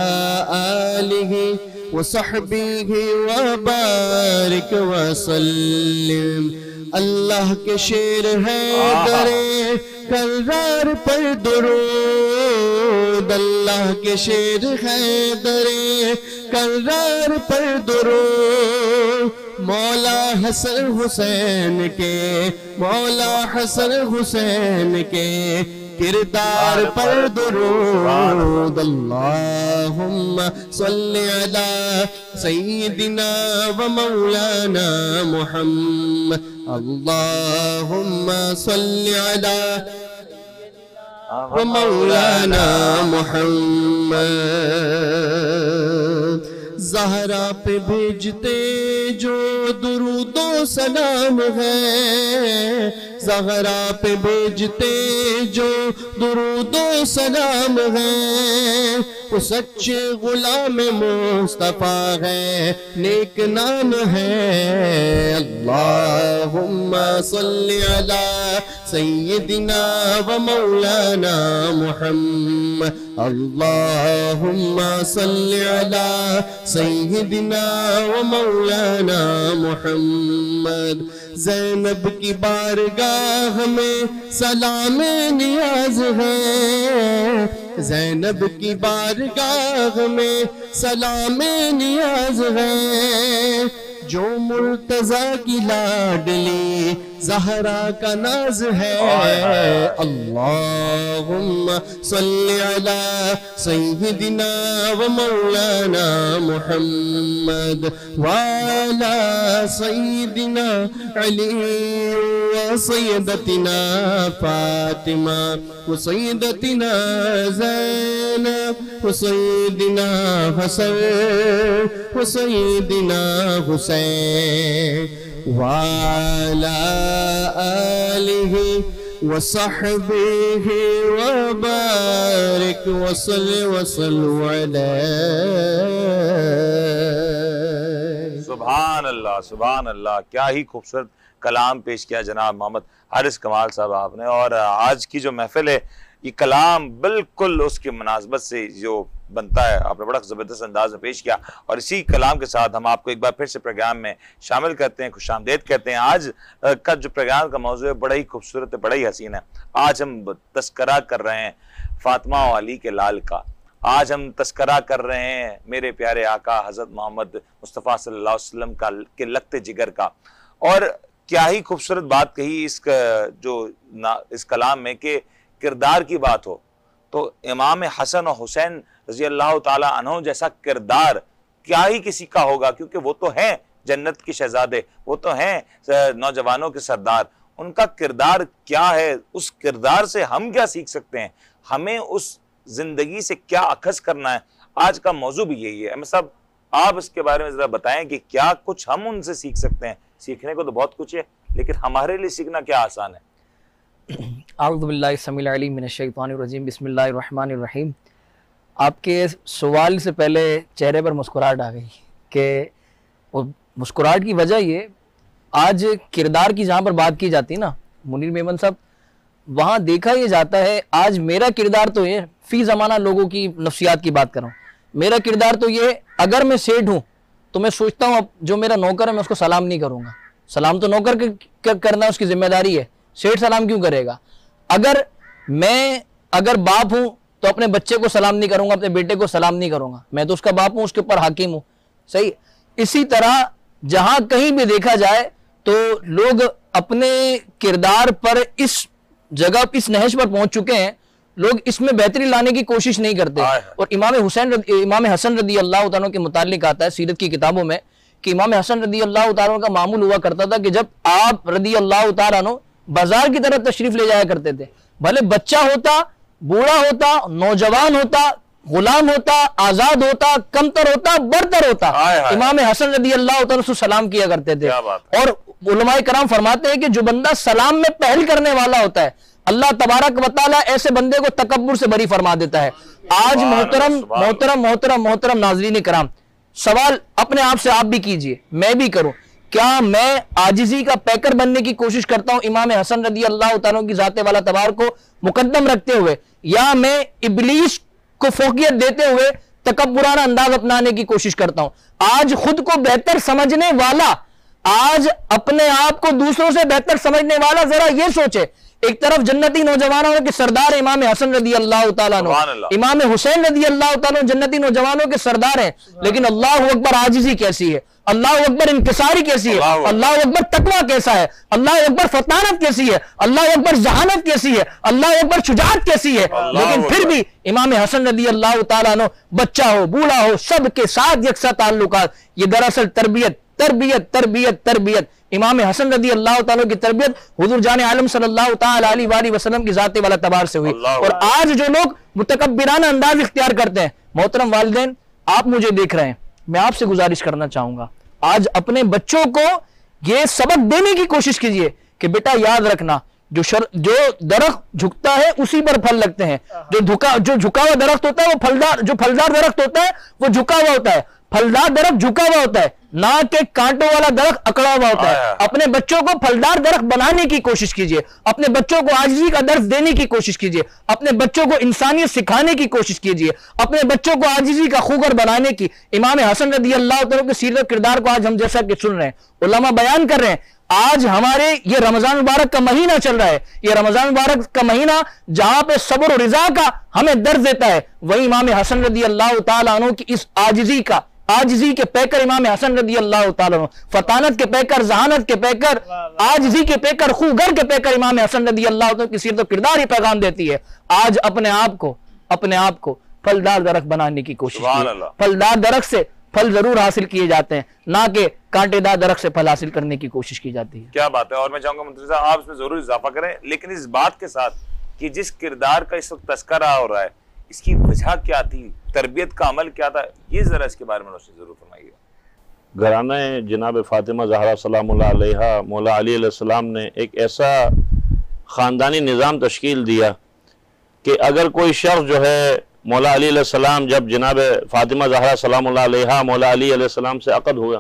آله وصحبه وبارك وسلم اللہ کے شیر ہے درے کرار پر درود اللہ کے شیر ہے درے کرار پر درود مولا حسن حسین کے مولا حسن حسین کے کردار پر درود اللہم صلی علی سیدنا و مولانا محمد اللہم صلی علی و مولانا محمد زہرا پہ بھیجتے جو درود و سلام ہے زہرا پہ بھیجتے جو درود و سلام ہے وہ سچے غلام مصطفیٰ ہے نیک نام ہے اللہم صلی علی سیدنا و مولانا محمد اللہم صلی علی سیدنا و مولانا محمد زینب کی بارگاہ میں سلام نیاز ہے زینب کی بارگاہ میں سلام نیاز ہے جو مرتضیٰ کی لاڈلی زہرا کا ناز ہے اللہم صلی علی سیدنا و مولانا محمد وعلی سیدنا علی و سیدتنا فاطمہ و سیدتنا زینب و سیدنا حسن و سیدنا حسین وعلى آله وصحبه وبارك وصلوا عليه سبحان اللہ کیا ہی خوبصورت کلام پیش کیا جناب محمد حارث کمال صاحب آپ نے اور آج کی جو محفل ہے یہ کلام بالکل اس کی مناسبت سے جو بنتا ہے آپ نے بڑا زبردست انداز میں پیش کیا اور اسی کلام کے ساتھ ہم آپ کو ایک بار پھر سے پروگرام میں شامل کرتے ہیں خوش آمدید کہتے ہیں آج کا جو پروگرام کا موضوع ہے بڑا ہی خوبصورت ہے بڑا ہی حسین ہے آج ہم تذکرہ کر رہے ہیں فاطمہ و علی کے لال کا آج ہم تذکرہ کر رہے ہیں میرے پیارے آقا حضرت محمد مصطفیٰ صلی اللہ علیہ وسلم کے لگتے جگر کا اور کیا ہی خوبصورت بات کہی اس کلام میں کہ کردار کی بات ہو تو امام حسن و حسین رضی اللہ تعالی عنہ جیسا کردار کیا ہی کسی کا ہوگا کیونکہ وہ تو ہیں جنت کے شہزادے وہ تو ہیں نوجوانوں کے سردار ان کا کردار کیا ہے اس کردار سے ہم کیا سیکھ سکتے ہیں ہمیں اس زندگی سے کیا اخذ کرنا ہے آج کا موضوع بھی یہی ہے احمد صاحب آپ اس کے بارے میں ذرا بتائیں کہ کیا کچھ ہم ان سے سیکھ سکتے ہیں سیکھنے کو تو بہت کچھ ہے لیکن ہمارے لیے سیکھنا کیا آسان ہے اعوذ باللہ السمیع العلیم من الشیطان الرجیم بسم اللہ الرحمن الرحیم آپ کے سوال سے پہلے چہرے پر مسکراہٹ آ گئی کہ وہ مسکراہٹ کی وجہ یہ آج کردار کی جہاں پر بات کی جاتی ہے نا منیر میمن صاحب وہاں دیکھا یہ جاتا ہے آج میرا کردار تو یہ فی زمانہ لوگوں کی نفسیات کی بات کر رہا ہوں میرا کردار تو یہ اگر میں سیٹ ہوں تو میں سوچتا ہوں اب جو میرا نوکر ہے میں اس کو سلام نہیں کروں گا سلام تو نوکر کرنا اس کی ذمہ داری ہے سیٹ سلام کیوں کرے گا اگر میں اگر باپ ہوں تو اپنے بچے کو سلام نہیں کروں گا، اپنے بیٹے کو سلام نہیں کروں گا، میں تو اس کا باپ ہوں، اس کے اوپر حاکم ہوں، صحیح. اسی طرح جہاں کہیں بھی دیکھا جائے تو لوگ اپنے کردار پر اس جگہ اس نہج پر پہنچ چکے ہیں، لوگ اس میں بہتری لانے کی کوشش نہیں کرتے. اور امام حسن رضی اللہ تعالیٰ کے متعلق آتا ہے سیرت کی کتابوں میں کہ امام حسن رضی اللہ تعالیٰ کا معمول ہوا کرتا تھا کہ جب آپ رضی اللہ تعالیٰ عنہ بازار کی طرف تشریف لے جایا کرتے تھے، بھلے بچہ ہوتا، بوڑھا ہوتا، نوجوان ہوتا، غلام ہوتا، آزاد ہوتا، کمتر ہوتا، برتر ہوتا، امام حسن رضی اللہ تعالیٰ سے سلام کیا کرتے تھے. اور علماء کرام فرماتے ہیں کہ جو بندہ سلام میں پہل کرنے والا ہوتا ہے اللہ تبارک و تعالیٰ ایسے بندے کو تکبر سے بری فرما دیتا ہے. آج محترم ناظرین کرام، سوال اپنے آپ سے آپ بھی کیجئے، میں بھی کروں، کیا میں عاجزی کا پیکر بننے کی کوشش کرتا ہوں امام حسن رضی اللہ تعالیٰ کی ذات والا تبار کو مقدم رکھتے ہوئے، یا میں ابلیس کو فوقیت دیتے ہوئے تکبرانہ انداز اپنانے کی کوشش کرتا ہوں؟ آج خود کو بہتر سمجھنے والا، آج اپنے آپ کو دوسروں سے بہتر سمجھنے والا ذرا یہ سوچے، ایک طرف جنتی نوجوانوں کے سردار امام حسن رضی اللہ تعالیٰ عنہ، امام حسین رضی اللہ تعالیٰ عنہ جنتی نوجوانوں کے سردار ہیں، لیکن اللہ اکبر عاجزی کیسی ہے، اللہ اکبر انکساری کیسی ہے، اللہ اکبر تقوی کیسا ہے، اللہ اکبر فطانت کیسی ہے، اللہ اکبر ذہانت کیسی ہے، اللہ اکبر شجاعت کیسی ہے. لیکن پھر بھی امام حسن رضی اللہ تعالیٰ عنہ بچہ ہو بوڑھا ہو سب کے ساتھ یکساں تعلقات. یہ دراصل تربیت امام حسن رضی اللہ تعالیٰ کی تربیت حضور جان عالم صلی اللہ تعالیٰ علیہ وآلہ وسلم کی ذات والا تبار سے ہوئی. اور آج جو لوگ متکبرانہ انداز اختیار کرتے ہیں، محترم والدین آپ مجھے دیکھ رہے ہیں، میں آپ سے گزارش کرنا چاہوں گا آج اپنے بچوں کو یہ سبق دینے کی کوشش کیجئے کہ بیٹا یاد رکھنا، جو درخت جھکتا ہے اسی پر پھل لگتے ہیں، جو جھکا ہوا درخت ہوتا ہے وہ پھلدار، جو پھلدار درخت ہوتا ہے وہ جھکا ہوا ہوتا ہے، پھلدار درخت جھکا ہوا ہوتا ہے، نہ کہ کانٹوں والا درخت اکڑا ہوا ہوتا ہے. اپنے بچوں کو پھلدار درخت بنانے کی کوشش کیجئے، اپنے بچوں کو عاجزی کا درس دینے کی کوشش کیجئے، اپنے بچوں کو انسانیت سکھانے کی کوشش کیجئے، اپنے بچوں کو عاجزی کا خوگر بنانے کی. امام حسن رضی اللہ تعالیٰ کے سیرت و کردار کو آج ہم جیسا کہ سن رہے ہیں، علماء بیان کر رہے ہیں. آج ہمارے یہ رمضان مبارک کا مہینہ چل رہا ہے، یہ رمضان مبارک کا مہینہ جہاں پہ صبر و رضا کا ہمیں درس دیتا ہے، وہی امام حسن رضی اللہ تعالیٰ عنہ کی اس عاجزی کے پیکر امام حسن رضی اللہ تعالیٰ عنہ، فطانت کے پیکر، ذہانت کے پیکر، عاجزی کے پیکر، خوگر کے پیکر امام حسن رضی اللہ تعالیٰ کی سیرت و کردار ہی پیغام دیتی ہے. آج اپنے آپ کو پھلدار درخت بنانے کی کوشش کی. پھلدار درخت سے پھل ضرور حاصل کیے جاتے ہیں، نہ کہ کانٹے دار درخت سے پھل حاصل کرنے کی کوشش کی جاتی ہے. کیا بات ہے. اور میں چاہوں گا منتظر صاحب آپ اس میں ضرور اضافہ کریں، لیکن اس بات کے ساتھ کہ جس کردار کا اس وقت تذکرہ ہو رہا ہے اس کی وجہ کیا تھی، تربیت کا عمل کیا تھا، یہ ذرا اس کے بارے میں روشنی ضرور فرمائیے. گھرانہ جناب فاطمہ زہرا سلام اللہ علیہا، مولا علی علیہ السلام نے ایک ایسا خاندانی نظام تشکیل دیا کہ اگر کوئی شخص جو ہے مولا علی علیہ السلام جب جناب فاطمہ زہرا سلام اللہ علیہا مولا علی علیہ السلام سے عقد ہوا،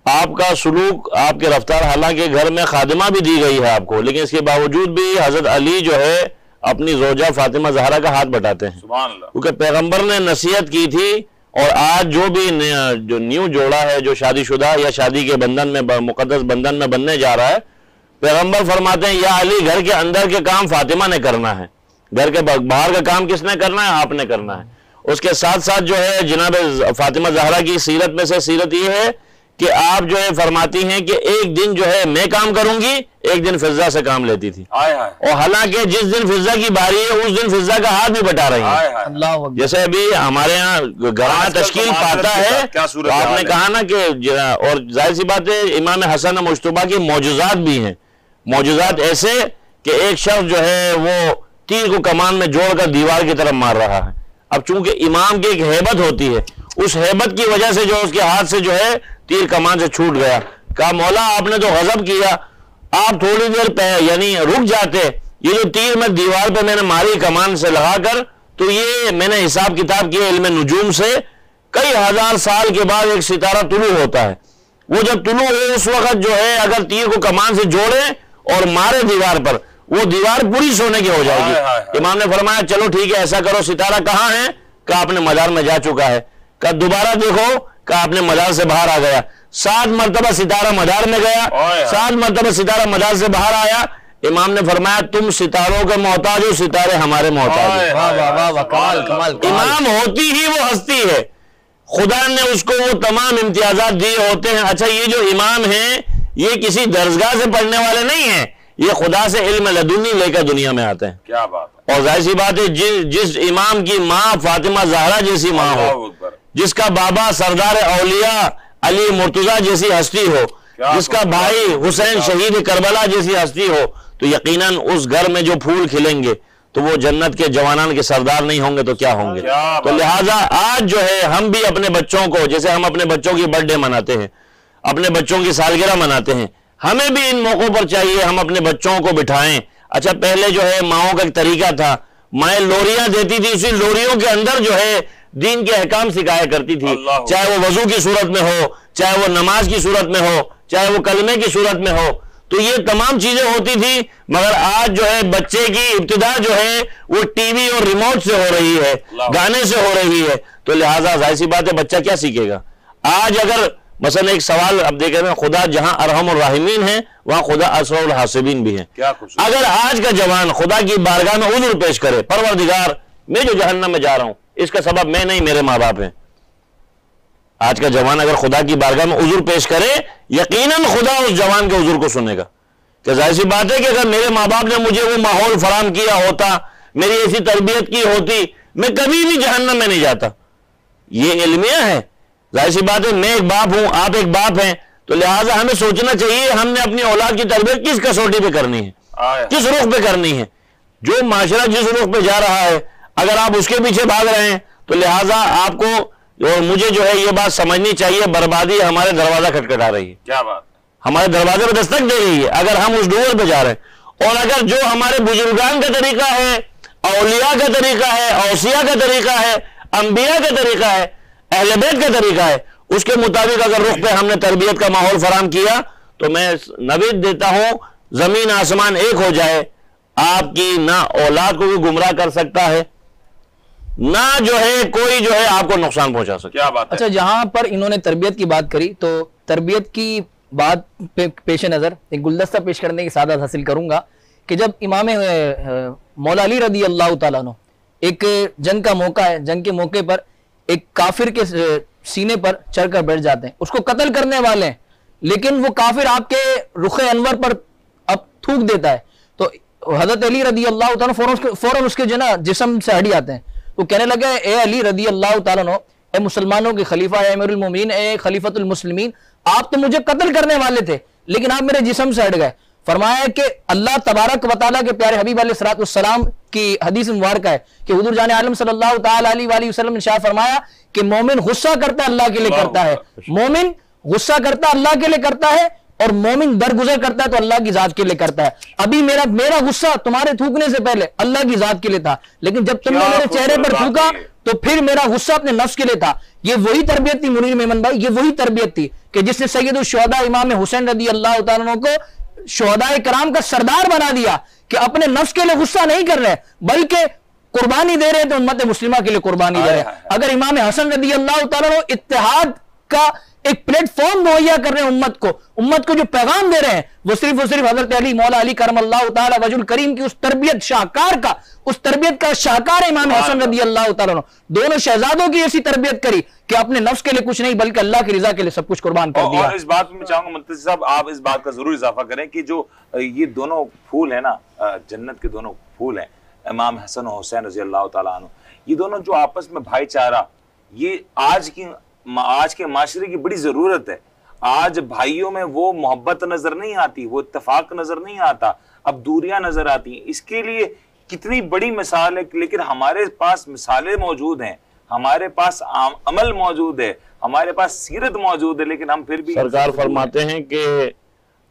آپ کا سلوک، آپ کے رفتار، حالانکہ گھر میں خادمہ بھی دی گئی ہے آپ کو، لیکن اس کے باوجود بھی حضرت علی جو ہے اپنی زوجہ فاطمہ زہرا کا ہاتھ بٹاتے ہیں، سبحان اللہ. کیونکہ پیغمبر نے نصیحت کی تھی. اور آج جو بھی جو نیو جوڑا ہے جو شادی شدہ یا شادی کے بندھن میں مقدس بندھن میں بننے جا رہا ہے، پیغمبر فرماتے ہیں یا علی گھر کے اندر کے کام فاطمہ نے کرنا ہے، گھر کے باہر کا کام کس نے کرنا ہے؟ آپ نے کرنا ہے. اس کے ساتھ ساتھ جو ہے جناب فاطمہ زہرا کی سیرت میں سے سیرت یہ ہے کہ آپ جو ہے فرماتی ہیں کہ ایک دن جو ہے میں کام کروں گی، ایک دن فضہ سے کام لیتی تھی، اور حالانکہ جس دن فضہ کی باری ہے اس دن فضہ کا ہاتھ بھی بٹا رہی ہیں. جیسے ابھی ہمارے ہاں گھرانہ تشکیل پاتا ہے، آپ نے کہا نا کہ، اور ظاہر سی بات ہے امام حسن مجتبیٰ کی معجزات بھی ہیں، معجزات ایسے کہ ایک شخص جو ہے وہ تیر کو کمان میں جوڑ کر دیوار کی طرف مار رہا ہے. اب چونکہ امام کی ایک ہیبت ہوتی ہے، اس ہیبت کی وجہ سے جو اس کے ہاتھ سے جو ہے تیر کمان سے چھوٹ گیا. کہا مولا آپ نے تو غضب کیا، آپ تھوڑی دیر یعنی رک جاتے، یہ جو تیر میں دیوار پہ میں نے ماری کمان سے لگا کر، تو یہ میں نے حساب کتاب کیا علم نجوم سے، کئی ہزار سال کے بعد ایک ستارہ طلوع ہوتا ہے. وہ جب طلوع ہو اس وقت جو ہے اگر تیر کو کمان سے جوڑے اور مارے دیوار پر، وہ دیوار پوری سونے کی ہو جائے گی. امام نے فرمایا چلو ٹھیک ہے ایسا کرو، ستارہ کہاں ہے؟ کہا اپنے مدار میں جا چکا ہے. کہا دوبارہ دیکھو، کہا اپنے مدار سے باہر آ گیا. 7 مرتبہ ستارہ مدار میں گیا، 7 مرتبہ ستارہ مدار سے باہر آیا. امام نے فرمایا تم ستاروں کے محتاج ہو، ستارے ہمارے محتاج ہیں۔ واہ واہ واہ واہ، کمال کمال کمال۔ امام ہوتی ہی وہ ہستی ہے، خدا نے اس کو وہ تمام امتیازات دیے ہوتے ہیں۔ اچھا یہ جو امام ہیں یہ کسی درسگاہ سے پڑھنے والے نہیں ہیں، یہ خدا سے علم لدنی لے کر دنیا میں آتے ہیں۔ کیا بات ہے۔ اور ظاہر سی بات ہے جس امام کی ماں فاطمہ زہرا جیسی ماں ہو، اللہ اکبر۔ جس کا بابا سردار اولیاء علی مرتضیٰ جیسی ہستی ہو، جس کا بھائی حسین شہید کربلا جیسی ہستی ہو، تو یقیناً اس گھر میں جو پھول کھلیں گے تو وہ جنت کے جوانان کے سردار نہیں ہوں گے تو کیا ہوں گے؟ تو لہٰذا آج جو ہے ہم بھی اپنے بچوں کو، جیسے ہم اپنے بچوں کی برتھ ڈے مناتے ہیں، اپنے بچوں کی سالگرہ مناتے ہیں، ہمیں بھی ان موقعوں پر چاہیے ہم اپنے بچوں کو بٹھائیں۔ اچھا پہلے جو ہے ماؤں کا ایک طریقہ تھا، مائیں لوریاں دیتی تھی، اسی لوریوں کے اندر جو ہے دین کے احکام سکھایا کرتی تھی، چاہے وہ وضو کی صورت میں ہو، چاہے وہ نماز کی صورت میں ہو، چاہے وہ کلمے کی صورت میں ہو، تو یہ تمام چیزیں ہوتی تھی۔ مگر آج جو ہے بچے کی ابتدا جو ہے وہ ٹی وی اور ریموٹ سے ہو رہی ہے، گانے سے ہو رہی ہے، تو لہٰذا ظاہر سی بات ہے بچہ کیا سیکھے گا؟ آج اگر مثلا ایک سوال اب دیکھ رہے ہیں، خدا جہاں ارحم الراحمین ہیں وہاں خدا اسرع الحاسبین بھی ہیں۔ اگر آج کا جوان خدا کی بارگاہ میں عذر پیش کرے، پروردگار میں جو جہنم میں جا رہا ہوں اس کا سبب میں نہیں، میرے ماں باپ ہیں، آج کا جوان اگر خدا کی بارگاہ میں عذر پیش کرے یقیناً خدا اس جوان کے عذر کو سنے گا۔ کہ ظاہر سی بات ہے کہ اگر میرے ماں باپ نے مجھے وہ ماحول فراہم کیا ہوتا، میری ایسی تربیت کی ہوتی، میں کبھی بھی جہنم میں نہیں جاتا۔ یہ علمیہ ہے۔ ظاہر سی بات ہے میں ایک باپ ہوں، آپ ایک باپ ہیں، تو لہٰذا ہمیں سوچنا چاہیے ہم نے اپنی اولاد کی تربیت کس کسوٹی پہ کرنی ہے، کس رخ پہ کرنی ہے۔ جو معاشرہ جس رخ پہ جا رہا ہے اگر آپ اس کے پیچھے بھاگ رہے ہیں تو لہٰذا آپ کو اور مجھے جو ہے یہ بات سمجھنی چاہیے بربادی ہمارے دروازہ کھٹکھٹا رہی ہے، کیا بات، ہمارے دروازے پہ دستک دے رہی ہے اگر ہم اس ڈور پہ جا رہے ہیں۔ اور اگر جو ہمارے بزرگان کا طریقہ ہے، اولیاء کا طریقہ ہے، اوصیاء کا طریقہ ہے، انبیاء کا طریقہ ہے، اہل بیت کا طریقہ ہے، اس کے مطابق اگر رخ پہ ہم نے تربیت کا ماحول فراہم کیا تو میں نوید دیتا ہوں زمین آسمان ایک ہو جائے، آپ کی نہ اولاد کو بھی گمراہ کر سکتا ہے، نہ جو ہے کوئی جو ہے آپ کو نقصان پہنچا سکتا ہے۔ کیا بات ہے۔ اچھا جہاں پر انہوں نے تربیت کی بات کری تو تربیت کی بات پہ پیش نظر ایک گلدستہ پیش کرنے کی سعادت حاصل کروں گا کہ جب امام مولا علی رضی اللہ تعالیٰ عنہ ایک جنگ کا موقع ہے، جنگ کے موقع پر ایک کافر کے سینے پر چڑھ کر بیٹھ جاتے ہیں، اس کو قتل کرنے والے ہیں، لیکن وہ کافر آپ کے رخ انور پر اب تھوک دیتا ہے تو حضرت علی رضی اللہ تعالیٰ فوراً اس کے جسم سے ہٹ جاتے ہیں۔ تو کہنے لگے اے علی رضی اللہ تعالیٰ عنہ، اے مسلمانوں کے خلیفہ، اے امیر المومنین، اے خلیفۃ المسلمین، آپ تو مجھے قتل کرنے والے تھے لیکن آپ میرے جسم سے ہٹ گئے۔ فرمایا کہ اللہ تبارک و تعالیٰ کے پیارے حبیب علیہ السلام کی حدیث مبارکہ ہے کہ حضور جان عالم صلی اللہ تعالیٰ علیہ وآلہ وسلم نے ارشاد فرمایا کہ مومن غصہ کرتا ہے اللہ کے لیے کرتا ہے، مومن غصہ کرتا ہے اللہ کے لیے کرتا ہے، اور مومن درگزر کرتا ہے تو اللہ کی ذات کے لیے کرتا ہے۔ ابھی میرا غصہ تمہارے تھوکنے سے پہلے اللہ کی ذات کے لیے تھا، لیکن جب تم نے میرے چہرے پر تھوکا تو پھر میرا غصہ اپنے نفس کے لیے تھا۔ یہ وہی تربیت تھی منیر میمن بھائی، یہ وہی تربیت تھی کہ جس نے سید الشہداء امام حسین رضی اللہ تعالیٰ عنہ کو شہداء کرام کا سردار بنا دیا کہ اپنے نفس کے لیے غصہ نہیں کر رہے بلکہ قربانی دے رہے ہیں تو امت مسلمہ کے لیے قربانی دے رہے ہیں۔ اگر امام حسن رضی اللہ تعالیٰ عنہ اتحاد کا ایک پلیٹ فارم مہیا کر رہے ہیں امت کو جو پیغام دے رہے ہیں وہ صرف حضرت علی مولا علی کرم اللہ تعالی وجہ الکریم کی اس تربیت کا شاہکار ہے امام حسن رضی اللہ تعالیٰ عنہ۔ دونوں شہزادوں کی ایسی تربیت کری کہ اپنے نفس کے لیے کچھ نہیں بلکہ اللہ کی رضا کے لیے سب کچھ قربان کر دیا۔ اور اس بات میں چاہوں گا منتظر صاحب آپ اس بات کا ضرور اضافہ کریں کہ جو یہ دونوں پھول ہیں نا، جنت کے دونوں پھول ہیں، امام حسن و حسین رضی اللہ تعالیٰ عنہ، یہ دونوں جو آپس میں بھائی چارہ، یہ آج کے معاشرے کی بڑی ضرورت ہے۔ آج بھائیوں میں وہ محبت نظر نہیں آتی، وہ اتفاق نظر نہیں آتا، اب دوریاں نظر آتی ہیں۔ اس کے لیے کتنی بڑی مثال ہے، لیکن ہمارے پاس مثالیں موجود ہیں، ہمارے پاس عمل موجود ہے، ہمارے پاس سیرت موجود ہے، لیکن ہم پھر بھی سرکار فرماتے ہیں کہ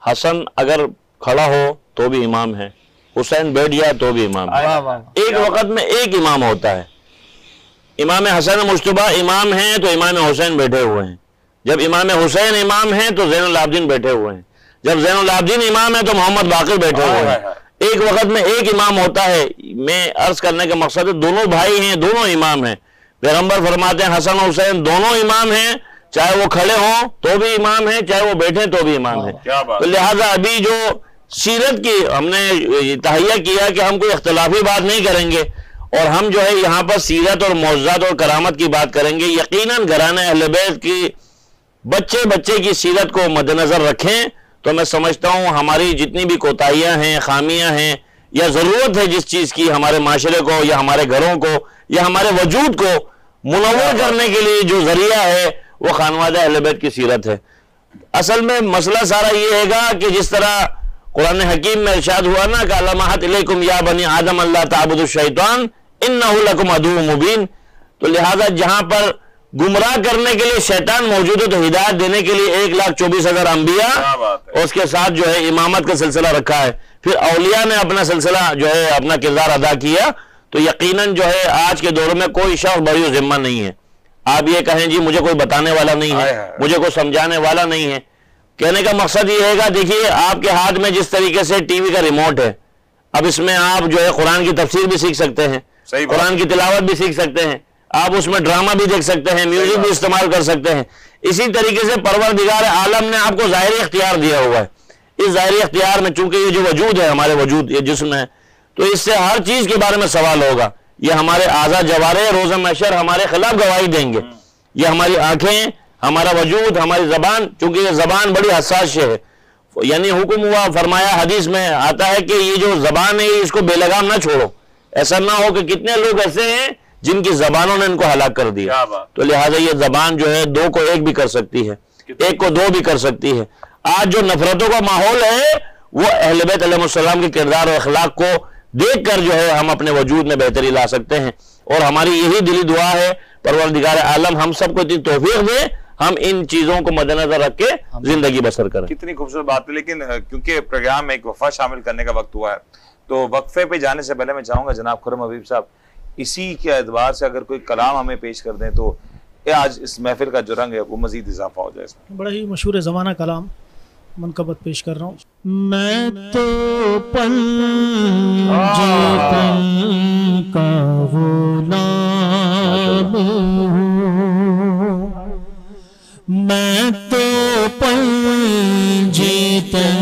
حسن اگر کھڑا ہو تو بھی امام ہے، حسین بیٹھ گیا تو بھی امام ہے۔ ایک وقت میں ایک امام ہوتا ہے۔ امام حسن مجتبی امام ہیں تو امام حسین بیٹھے ہوئے ہیں، جب امام حسین امام ہیں تو زین العابدین بیٹھے ہوئے ہیں، جب زین العابدین امام ہیں تو محمد باقر بیٹھے ہوئے ہیں۔ ایک وقت میں ایک امام ہوتا ہے۔ میں عرض کرنے کا مقصد ہے دونوں بھائی ہیں، دونوں امام ہیں۔ پیغمبر فرماتے ہیں حسن حسین دونوں امام ہیں، چاہے وہ کھڑے ہوں تو بھی امام ہیں، چاہے وہ بیٹھیں تو بھی امام ہیں۔ تو لہٰذا ابھی جو سیرت کی ہم نے تہیہ کیا کہ ہم کوئی اختلافی بات نہیں کریں گے اور ہم جو ہے یہاں پر سیرت اور معجزات اور کرامت کی بات کریں گے. یقیناً گھرانہ اہل بیت کی بچے کی سیرت کو مد نظر رکھیں تو میں سمجھتا ہوں ہماری جتنی بھی کوتاہیاں ہیں، خامیاں ہیں یا ضرورت ہے جس چیز کی ہمارے معاشرے کو یا ہمارے گھروں کو یا ہمارے وجود کو منور کرنے کے لیے جو ذریعہ ہے وہ خانوادہ اہل بیت کی سیرت ہے. اصل میں مسئلہ سارا یہ ہے گا کہ جس طرح قرآن حکیم میں ارشاد ہوا نا کہ علمت علیکم یا بنی آدم اللہ تعبدوا الشیطان انہ لکم عدو مبین، تو لہذا جہاں پر گمراہ کرنے کے لیے شیطان موجود ہے تو ہدایت دینے کے لیے 1,24,000 انبیاء اور اس کے ساتھ جو ہے امامت کا سلسلہ رکھا ہے. پھر اولیاء نے اپنا سلسلہ جو ہے اپنا کردار ادا کیا. تو یقیناً جو ہے آج کے دور میں کوئی شخص بری ذمہ نہیں ہے. آپ یہ کہیں جی مجھے کوئی بتانے والا نہیں ہے، مجھے کوئی سمجھانے والا نہیں ہے. کہنے کا مقصد یہ ہے گا دیکھیے آپ کے ہاتھ میں جس طریقے سے ٹی وی کا ریموٹ ہے، اب اس میں آپ جو ہے قرآن کی تفسیر بھی سیکھ سکتے ہیں، قرآن کی تلاوت بھی سیکھ سکتے ہیں، آپ اس میں ڈرامہ بھی دیکھ سکتے ہیں، میوزک بھی استعمال کر سکتے ہیں. اسی طریقے سے پروردگار عالم نے آپ کو ظاہری اختیار دیا ہوا ہے. اس ظاہری اختیار میں چونکہ یہ جو وجود ہے ہمارے وجود یہ جسم ہے تو اس سے ہر چیز کے بارے میں سوال ہوگا. یہ ہمارے اعضاء جوارح روز محشر ہمارے خلاف گواہی دیں گے. یہ ہماری آنکھیں، ہمارا وجود، ہماری زبان، چونکہ یہ زبان بڑی حساس ہے، یعنی حکم ہوا فرمایا حدیث میں آتا ہے کہ یہ جو زبان ہے اس کو بے لگام نہ چھوڑو. ایسا نہ ہو کہ کتنے لوگ ایسے ہیں جن کی زبانوں نے ان کو ہلاک کر دیا. تو لہٰذا یہ زبان جو ہے 2 کو 1 بھی کر سکتی ہے، 1 کو 2 بھی کر سکتی ہے. آج جو نفرتوں کا ماحول ہے وہ اہل بیت علیہ السلام کے کردار اور اخلاق کو دیکھ کر جو ہے ہم اپنے وجود میں بہتری لا سکتے ہیں. اور ہماری یہی دلی دعا ہے پروردگار عالم ہم سب کو اتنی توفیق دے ہم ان چیزوں کو مد نظر رکھ کے زندگی بسر کریں. کتنی خوبصورت بات ہے. لیکن کیونکہ پروگرام میں ایک وقفہ شامل کرنے کا وقت ہوا ہے تو وقفے پہ جانے سے پہلے میں چاہوں گا جناب خرم حبیب صاحب اسی کے اعتبار سے اگر کوئی کلام ہمیں پیش کر دیں تو آج اس محفل کا جو رنگ ہے وہ مزید اضافہ ہو جائے. اس میں بڑا ہی مشہور زمانہ کلام منقبت پیش کر رہا ہوں. میں تو پنجتن کا غلام ہوں، میں تو پنجتن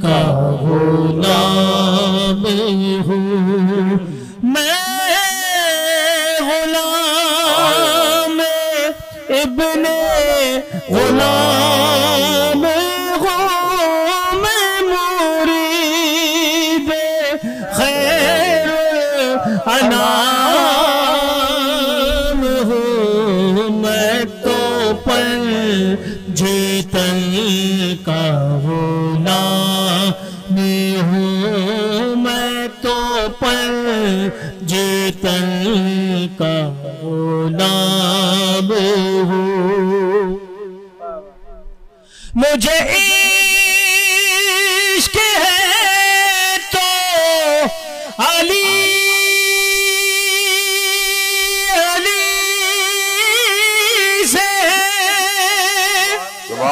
کا غلام ہوں، میں غلام ابن غلام انام ہوں، میں تو پنجتن کا غلام ہوں، میں تو پنجتن کا غلام ہوں. مجھے عشق ہے تو علی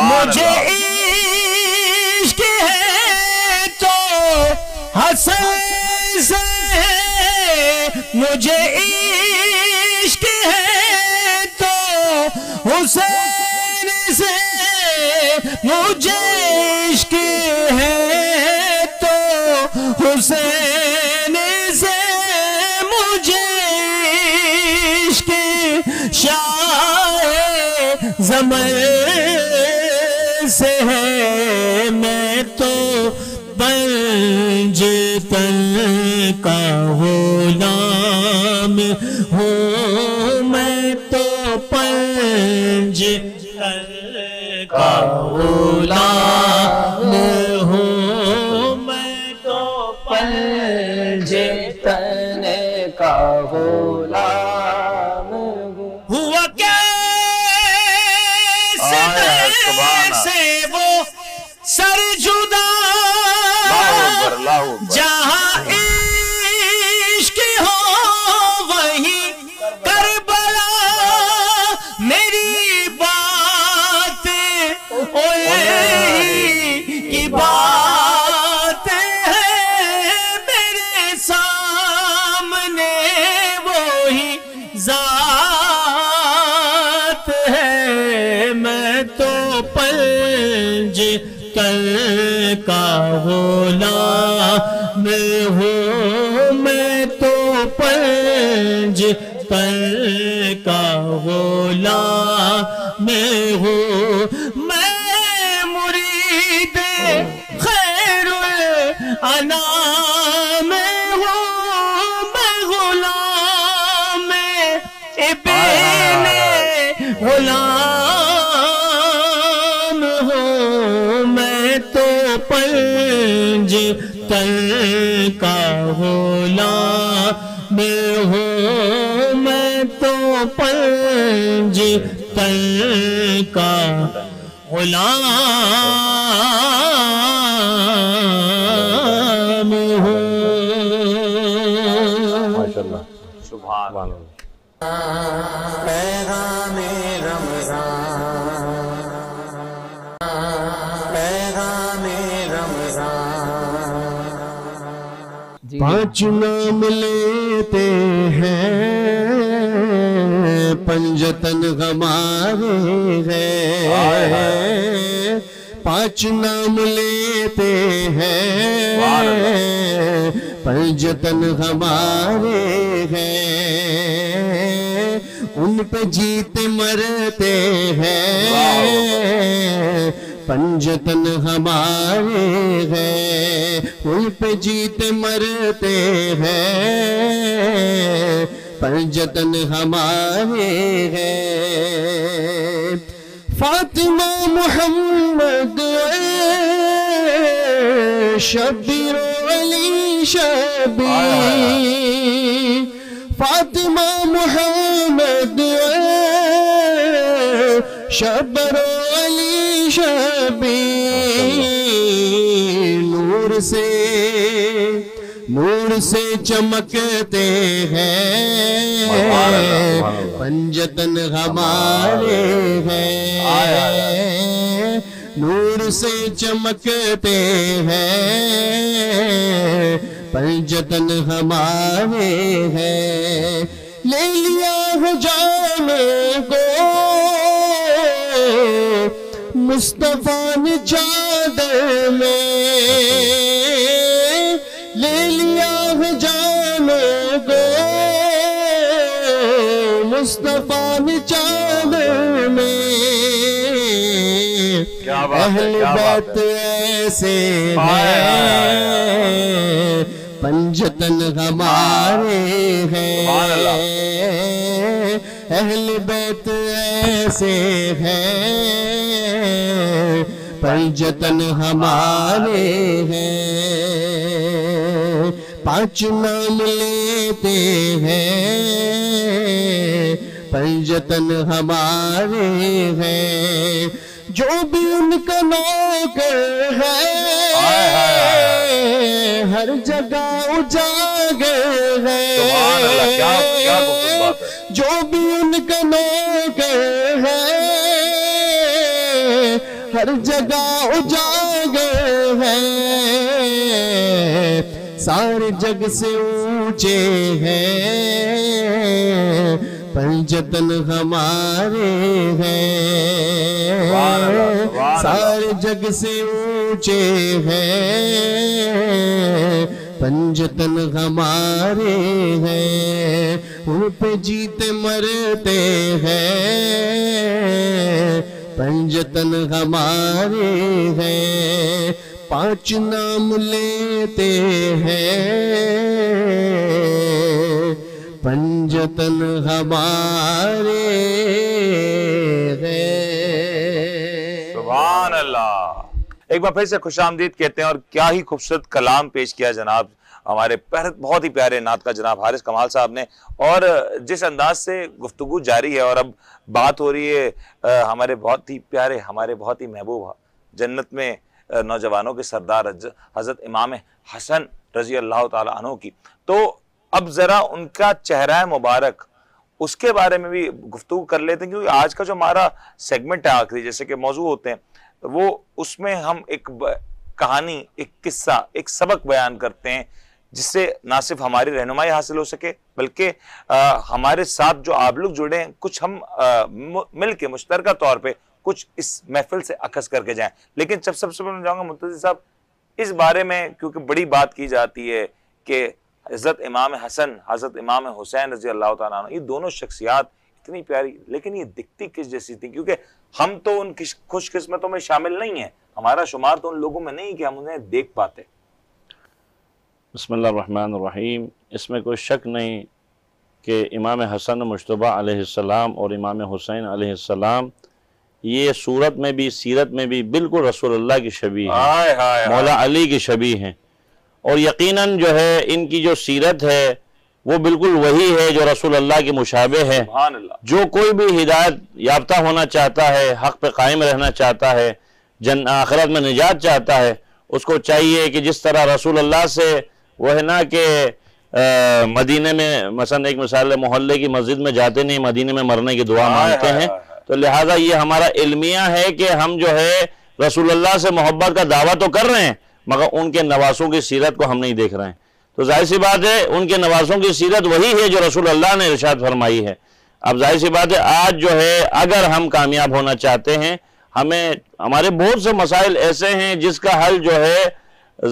مجھے عشق ہے تو حسن سے، مجھے عشق ہے تو حسین سے، مجھے عشق ہے تو حسین سے، مجھے عشق شاہ زمر سے ہے. میں تو پنجتن کا غلام ہوں، میں تو پنجتن کا غلام ہوں، میں تو پنجتن کا غلام ہوں. ہوا کیا سے وہ سر جدا جہاں عشق ہو وہی کربلا، میری بات کی بات ہے میرے سامنے وہ کا غلام ہوں میں تو پنج تن کا غلام ہوں میں مرید خیر الانام ہوں میں غلام ابن غلام ہوں میں تو پنج تن کا غلام ہوں میں تو پنج تن کا غلام ہوں. ماشاءاللہ سبحان سبحان اللہ. پیغام رمضان پیغام رمضان جی پانچ نام لیتے ہیں پنجتن ہمارے ہیں پانچ نام لیتے ہیں پنجتن ہمارے ہیں ان پہ جیتے مرتے ہیں پنجتن ہمارے ہیں ان پہ جیتے مرتے ہیں پنجتن ہمارے ہیں فاطمہ محمد شبیر علی شبیر فاطمہ محمد شبر علی شبیر نور سے چمکتے ہیں پنجتن ہمارے ہیں نور سے چمکتے ہیں پنجتن ہمارے ہیں لے لیا ہے جان کو مصطفیٰ نے چادر میں لے لیا ہے جان کو مصطفیٰ نے چادر میں اہل بیت ایسے ہیں پنجتن ہمارے ہیں اہل بیت ایسے ہیں پنجتن ہمارے ہیں پانچ نام لیتے ہیں پنجتن ہمارے ہیں جو بھی ان کا نوکر ہے ہر جگہ اجاگر ہے جو بھی ان کا نوکر ہے ہر جگہ اجاگر ہے سارے جگ سے اونچے ہیں پنجتن ہمارے ہیں سارے جگ سے اونچے ہیں پنجتن ہمارے ہیں ان پہ جیتے مرتے ہیں پنجتن ہمارے ہیں پانچ نام لیتے ہیں پنجتن ہمارے ہیں. سبحان اللہ. ایک بار پھر سے خوش آمدید کہتے ہیں اور کیا ہی خوبصورت کلام پیش کیا جناب ہمارے بہت ہی پیارے نعت کا جناب حارث کمال صاحب نے. اور جس انداز سے گفتگو جاری ہے اور اب بات ہو رہی ہے ہمارے بہت ہی پیارے ہمارے بہت ہی محبوب جنت میں نوجوانوں کے سردار حضرت امام حسن رضی اللہ تعالی عنہ کی، تو اب ذرا ان کا چہرہ مبارک اس کے بارے میں بھی گفتگو کر لیتے ہیں، کیونکہ آج کا جو ہمارا سیگمنٹ ہے آخری جیسے کہ موضوع ہوتے ہیں وہ اس میں ہم ایک کہانی، ایک قصہ، ایک سبق بیان کرتے ہیں جس سے نہ صرف ہماری رہنمائی حاصل ہو سکے بلکہ ہمارے ساتھ جو آپ لوگ جڑے ہیں کچھ ہم مل کے مشترکہ طور پہ کچھ اس محفل سے اخذ کر کے جائیں. لیکن سب سے پہلے جاؤں گا منتظر صاحب، اس بارے میں کیونکہ بڑی بات کی جاتی ہے کہ حضرت امام حسن حضرت امام حسین رضی اللہ تعالیٰ عنہ، یہ دونوں شخصیات اتنی پیاری، لیکن یہ دکھتی کس جیسی تھی؟ کیونکہ ہم تو ان کی خوش قسمتوں میں شامل نہیں ہیں، ہمارا شمار تو ان لوگوں میں نہیں کہ ہم انہیں دیکھ پاتے۔ بسم اللہ الرحمن الرحیم۔ اس میں کوئی شک نہیں کہ امام حسن مجتبیٰ علیہ السلام اور امام حسین علیہ السلام یہ صورت میں بھی سیرت میں بھی بالکل رسول اللہ کی شبیہ ہیں، مولا علی کی شبیہ ہیں، اور یقیناً جو ہے ان کی جو سیرت ہے وہ بالکل وہی ہے جو رسول اللہ کی مشابہ ہے۔ سبحان اللہ۔ جو کوئی بھی ہدایت یافتہ ہونا چاہتا ہے، حق پہ قائم رہنا چاہتا ہے، آخرت میں نجات چاہتا ہے، اس کو چاہیے کہ جس طرح رسول اللہ سے وہ ہے نا کہ مدینے میں مثلا ایک مثال ہے، محلے کی مسجد میں جاتے نہیں، مدینے میں مرنے کی دعا مانگتے ہیں، تو لہٰذا یہ ہمارا علمیہ ہے کہ ہم جو ہے رسول اللہ سے محبت کا دعویٰ تو کر رہے ہیں مگر ان کے نواسوں کی سیرت کو ہم نہیں دیکھ رہے ہیں، تو ظاہر سی بات ہے ان کے نواسوں کی سیرت وہی ہے جو رسول اللہ نے ارشاد فرمائی ہے۔ اب ظاہر سی بات ہے آج جو ہے اگر ہم کامیاب ہونا چاہتے ہیں، ہمارے بہت سے مسائل ایسے ہیں جس کا حل جو ہے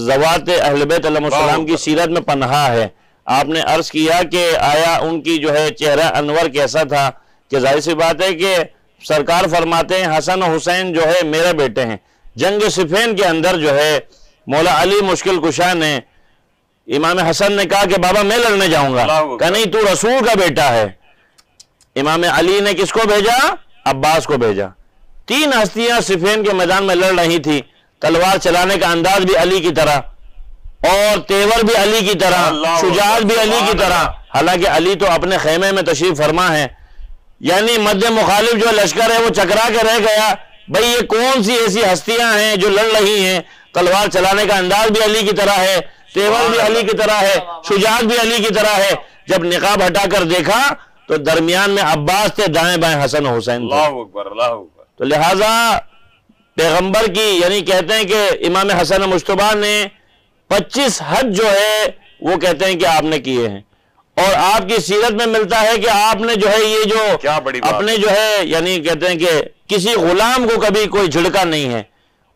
ذوات اہل بیت علیہ السلام کی سیرت میں پنہا ہے۔ آپ نے عرض کیا کہ آیا ان کی جو ہے چہرہ انور کیسا تھا، کہ ظاہر سی بات ہے کہ سرکار فرماتے ہیں حسن و حسین جو ہے میرے بیٹے ہیں۔ جنگ صفین کے اندر جو ہے مولا علی مشکل کشا نے امام حسن نے کہا کہ بابا میں لڑنے جاؤں گا، کہا نہیں تو رسول کا بیٹا ہے۔ امام علی نے کس کو بھیجا؟ عباس کو بھیجا۔ 3 ہستیاں صفین کے میدان میں لڑ رہی تھی، تلوار چلانے کا انداز بھی علی کی طرح اور تیور بھی علی کی طرح، شجاعت بھی علی کی طرح، حالانکہ علی تو اپنے خیمے میں تشریف فرما ہے، یعنی مد مخالف جو لشکر ہے وہ چکرا کے رہ گیا۔ بھئی یہ کون سی ایسی ہستیاں ہیں جو لڑ رہی ہیں؟ تلوار چلانے کا انداز بھی علی کی طرح ہے، تیور بھی علی کی طرح ہے، شجاعت بھی علی کی طرح ہے۔ جب نقاب ہٹا کر دیکھا تو درمیان میں عباس تھے، دائیں بائیں حسن و حسین تھے۔ اللہ اکبر، اللہ اکبر۔ تو لہٰذا پیغمبر کی یعنی کہتے ہیں کہ امام حسن مجتبیٰ نے 25 حج جو ہے وہ کہتے ہیں کہ آپ نے کیے ہیں، اور آپ کی سیرت میں ملتا ہے کہ آپ نے جو ہے یہ جو کیا بڑی بات اپنے جو ہے یعنی کہتے ہیں کہ کسی غلام کو کبھی کوئی جھڑکا نہیں ہے،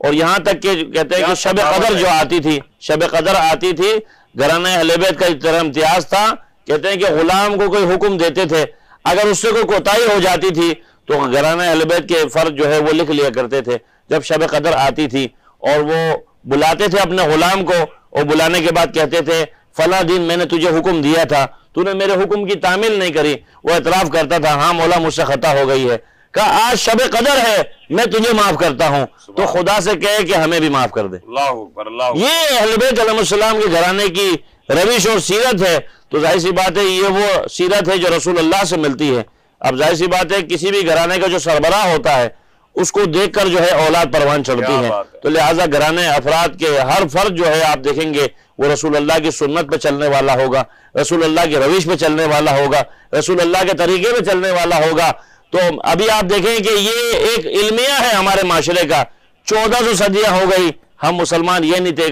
اور یہاں تک کہ کہتے ہیں کہ شب قدر جو آتی تھی، شب قدر آتی تھی، گھرانہ اہل بیت کا طرح امتیاز تھا، کہتے ہیں کہ غلام کو کوئی حکم دیتے تھے، اگر اس سے کوئی کوتاہی ہو جاتی تھی تو گھرانہ اہل بیت کے فرد جو ہے وہ لکھ لیا کرتے تھے۔ جب شب قدر آتی تھی اور وہ بلاتے تھے اپنے غلام کو، اور بلانے کے بعد کہتے تھے فلاں دن میں نے تجھے حکم دیا تھا، تو نے میرے حکم کی تعمیل نہیں کری، وہ اعتراف کرتا تھا ہاں مولا مجھ سے خطا ہو گئی ہے، کہا آج شب قدر ہے میں تجھے معاف کرتا ہوں، تو خدا سے کہے کہ ہمیں بھی معاف کر دے۔ اللہ اکبر، اللہ اکبر۔ یہ اہل بیت علیہ السلام کے گھرانے کی روش اور سیرت ہے، تو ظاہر سی بات ہے یہ وہ سیرت ہے جو رسول اللہ سے ملتی ہے۔ اب ظاہر سی بات ہے کسی بھی گھرانے کا جو سربراہ ہوتا ہے اس کو دیکھ کر جو ہے اولاد پروان چڑھتی ہے، تو لہٰذا گھرانے افراد کے ہر فرد جو ہے آپ دیکھیں گے وہ رسول اللہ کی سنت پہ چلنے والا ہوگا، رسول اللہ کی روش پہ چلنے والا ہوگا، رسول اللہ کے طریقے پہ چلنے والا ہوگا۔ تو ابھی آپ دیکھیں کہ یہ ایک علمیہ ہے ہمارے معاشرے کا، 1400 صدیاں ہو گئی، ہم مسلمان یہ نہیں طے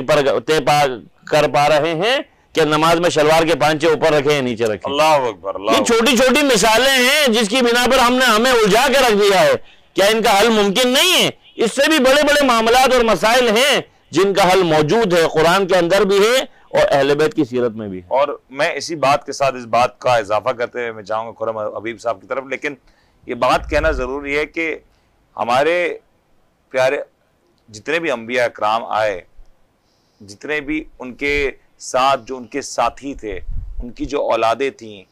کر پا رہے ہیں کہ نماز میں شلوار کے پانچے اوپر رکھیں یا نیچے رکھیں۔ اللہ اکبر، اللہ یہ چھوٹی چھوٹی مثالیں ہیں جس کی بنا پر ہمیں الجھا کے رکھ دیا ہے، کیا ان کا حل ممکن نہیں ہے؟ اس سے بھی بڑے بڑے معاملات اور مسائل ہیں جن کا حل موجود ہے، قرآن کے اندر بھی ہے اور اہل بیت کی سیرت میں بھی ہے۔ اور میں اسی بات کے ساتھ اس بات کا اضافہ کرتے ہوئے میں چاہوں گا خرم حبیب صاحب کی طرف، لیکن یہ بات کہنا ضروری ہے کہ ہمارے پیارے جتنے بھی انبیاء اکرام آئے، جتنے بھی ان کے ساتھ جو ان کے ساتھی تھے، ان کی جو اولادیں تھیں،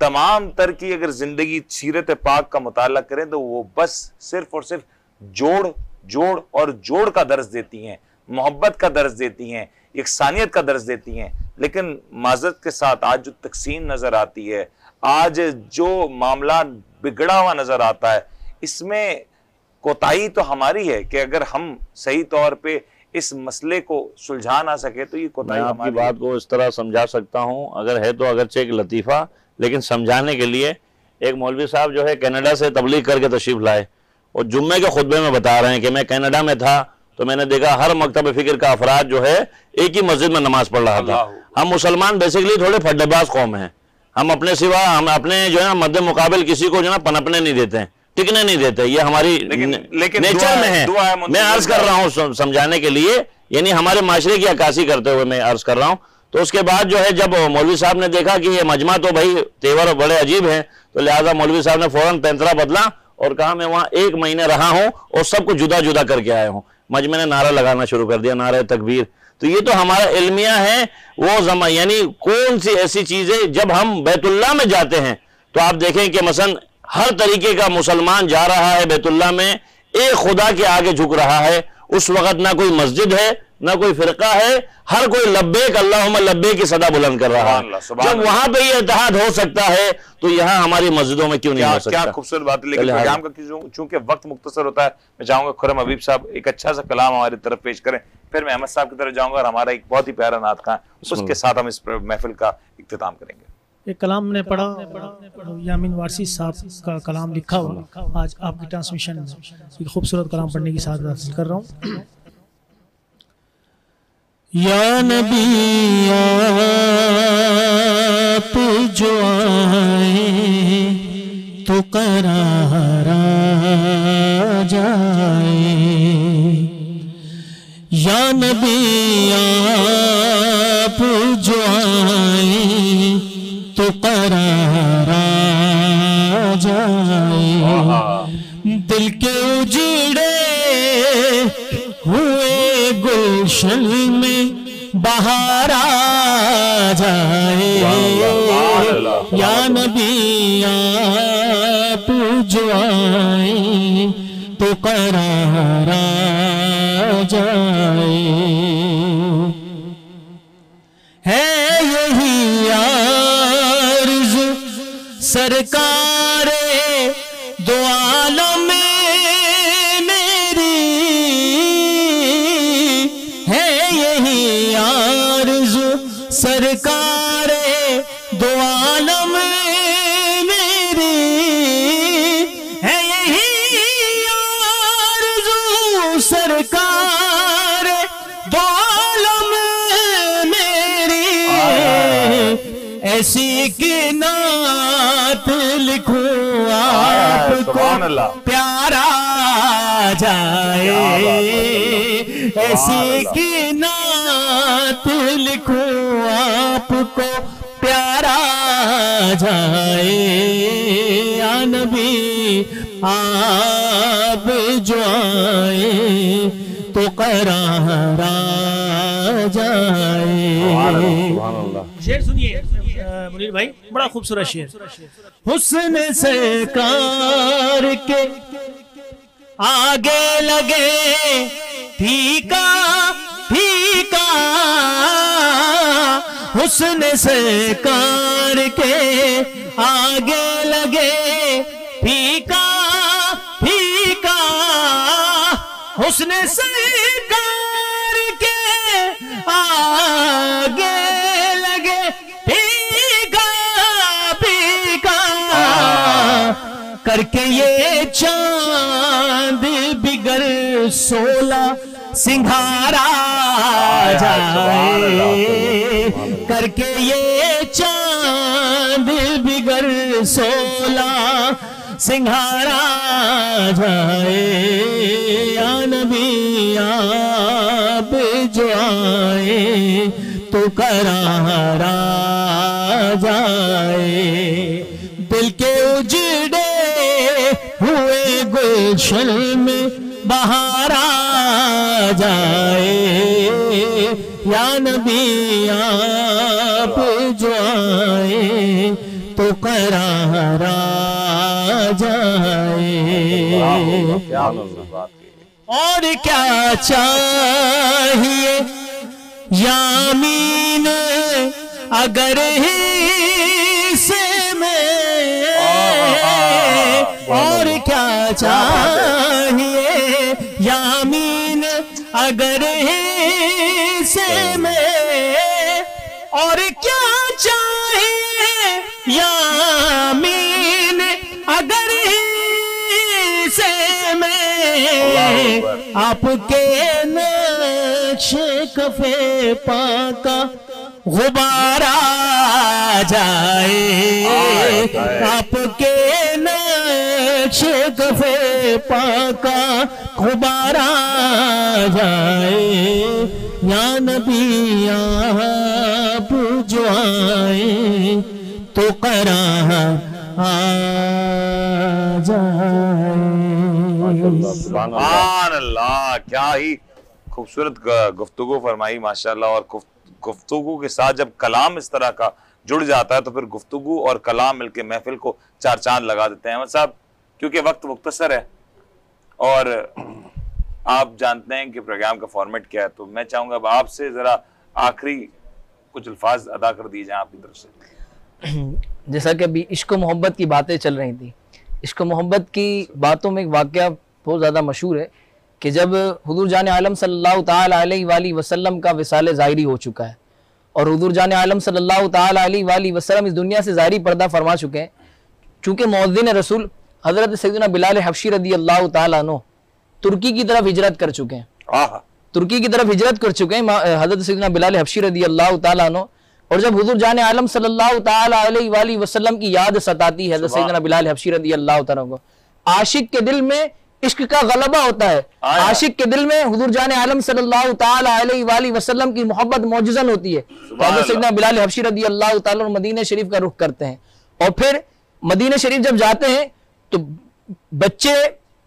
تمام تر کی اگر زندگی سیرت پاک کا مطالعہ کریں تو وہ بس صرف اور صرف جوڑ کا درس دیتی ہیں، محبت کا درس دیتی ہیں، یکسانیت کا درس دیتی ہیں۔ لیکن معذرت کے ساتھ آج جو تقسیم نظر آتی ہے، آج جو معاملہ بگڑا ہوا نظر آتا ہے، اس میں کوتاہی تو ہماری ہے کہ اگر ہم صحیح طور پہ اس مسئلے کو سلجھا نہ سکے تو یہ کوتاہی میں آپ کی ہماری بات کو اس طرح سمجھا سکتا ہوں، اگر ہے تو اگرچہ ایک لطیفہ، لیکن سمجھانے کے لیے ایک مولوی صاحب جو ہے کینیڈا سے تبلیغ کر کے تشریف لائے، اور جمعے کے خطبے میں بتا رہے ہیں کہ میں کینیڈا میں تھا تو میں نے دیکھا ہر مکتب فکر کا افراد جو ہے ایک ہی مسجد میں نماز پڑھ رہا تھا۔ ہم مسلمان بیسیکلی تھوڑے پھڈے باز قوم ہیں، ہم اپنے سوا ہم اپنے جو ہے مد مقابل کسی کو جو ہے پنپنے نہیں دیتے ہیں، ٹکنے نہیں دیتے، یہ ہماری لیکن نیچر میں ہے. میں عرض کر رہا ہوں سمجھانے کے لیے، یعنی ہمارے معاشرے کی عکاسی کرتے ہوئے میں عرض کر رہا ہوں. تو اس کے بعد جو ہے جب مولوی صاحب نے دیکھا کہ یہ مجمع تو بھائی تیور بڑے عجیب ہیں، تو لہٰذا مولوی صاحب نے فوراً پینترا بدلا اور کہا میں وہاں 1 مہینے رہا ہوں اور سب کو جدا جدا کر کے آیا ہوں. مجمع نے نعرہ لگانا شروع کر دیا، نعرہ تکبیر. تو یہ تو ہمارا علمیہ ہے وہ یعنی کون سی ایسی چیزیں جب ہم بیت اللہ میں جاتے ہیں تو آپ دیکھیں کہ مثلا ہر طریقے کا مسلمان جا رہا ہے بیت اللہ میں، ایک خدا کے آگے جھک رہا ہے. اس وقت نہ کوئی مسجد ہے نہ کوئی فرقہ ہے، ہر کوئی لبیک اللہم لبیک کی صدا بلند کر رہا ہے. جب وہاں پہ یہ اتحاد ہو سکتا ہے تو یہاں ہماری مسجدوں میں کیوں نہیں ہو سکتا؟ کیا خوبصورت بات ہے. لیکن پروگرام کا چونکہ وقت مختصر ہوتا ہے، میں چاہوں گا خرم حبیب صاحب ایک اچھا سا کلام ہماری طرف پیش کریں، پھر میں احمد صاحب کی طرف جاؤں گا اور ہمارا ایک بہت ہی پیارا نعت خواں اس کے ساتھ ہم اس محفل کا اختتام کریں گے. ایک کلام نے پڑھا، یامین وارسی صاحب کا کلام لکھا ہوا، آج آپ کی ٹرانسمیشن میں ایک خوبصورت کلام پڑھنے کی سعادت حاصل کر رہا ہوں. یا نبی آپ جو آئے تو قرار آ جائے، یا نبی آپ جو آئے تو قرار آ جائے، دل کے اجڑے ہوئے گلشن میں بہار آ جائے، یا نبی آپ جو آئے تو قرار آ جائے. ہے یہی عرض سرکار دو عالم میری، ہے یہی عرض سرکار دو عالم میری، ہے یہی عرض سرکار دو عالم میری، ایسی کی نعت لکھوں آپ کو پیارا جائے، ایسی کی نعت لکھوں آپ کو پیارا جائے، یا نبی آپ جو آئے تو قرار آ جائے. شعر سنیے منیر بھائی، بڑا خوبصورت شعر. حسن سرکار کے آگے لگے پھیکا پھیکا، حسن سرکار کے آگے لگے پھیکا پھیکا، حسن سرکار کے آگے لگے پھیکا پھیکا، کر کے یہ چاند بگر 16 سنگھارا جائے، کر کے یہ چاند بگر 16 سنگھارا جائے، یا نبی آپ جو آئے تو قرار آ جائے، دل کے اجڑے ہوئے گلشن میں بہار آ جائے، یا نبی آپ جو آئے تو قرار آ جائے. اور کیا چاہیے یامین اگر ہی سے میں، اور کیا چاہیے یامین اگر ہی سے میں، اور کیا چاہیے یامین اگر ہی سے میں، آپ کے نقش کفے پاکا غبار آ جائے، آپ کے نقش کفے پاکا غبارہ جائے یا نبی آپ جو آئے تو قرار آ جائے. سبحان اللہ، کیا ہی خوبصورت گفتگو فرمائی ماشاءاللہ. اور گفتگو کے ساتھ جب کلام اس طرح کا جڑ جاتا ہے تو پھر گفتگو اور کلام مل کے محفل کو چار چاند لگا دیتے ہیں. احمد صاحب کیونکہ وقت مختصر ہے اور آپ جانتے ہیں کہ پروگرام کا فارمیٹ کیا ہے، تو میں چاہوں گا اب آپ سے ذرا آخری کچھ الفاظ ادا کر دیجئے آپ کی طرف سے. جیسا کہ ابھی عشق و محبت کی باتیں چل رہی تھیں، عشق و محبت کی باتوں میں ایک واقعہ بہت زیادہ مشہور ہے کہ جب حضور جان عالم صلی اللہ تعالیٰ علیہ وآلہ وسلم کا وصال ظاہری ہو چکا ہے اور حضور جان عالم صلی اللہ تعالیٰ علیہ وآلہ وسلم اس دنیا سے ظاہری پردہ فرما چکے ہیں، چونکہ مؤذن رسول حضرت سیدنا بلال حبشی رضی اللہ تعالیٰ عنہ ترکی کی طرف ہجرت کر چکے ہیں، ترکی کی طرف ہجرت کر چکے ہیں حضرت سیدنا بلال حبشی رضی اللہ تعالیٰ عنہ. اور جب حضور جان عالم صلی اللہ تعالیٰ علیہ وآلہ وسلم کی یاد ستاتی ہے حضرت سیدنا بلال حبشی رضی اللہ تعالیٰ کو، عاشق کے دل میں عشق کا غلبہ ہوتا ہے، عاشق کے دل میں حضور جان عالم صلی اللہ تعالیٰ علیہ وآلہ وسلم کی محبت معجزن ہوتی ہے. حضرت سیدنا بلال حبشی رضی اللہ تعالیٰ مدینہ شریف کا رخ کرتے ہیں اور پھر مدینہ شریف جب جاتے ہیں تو بچے،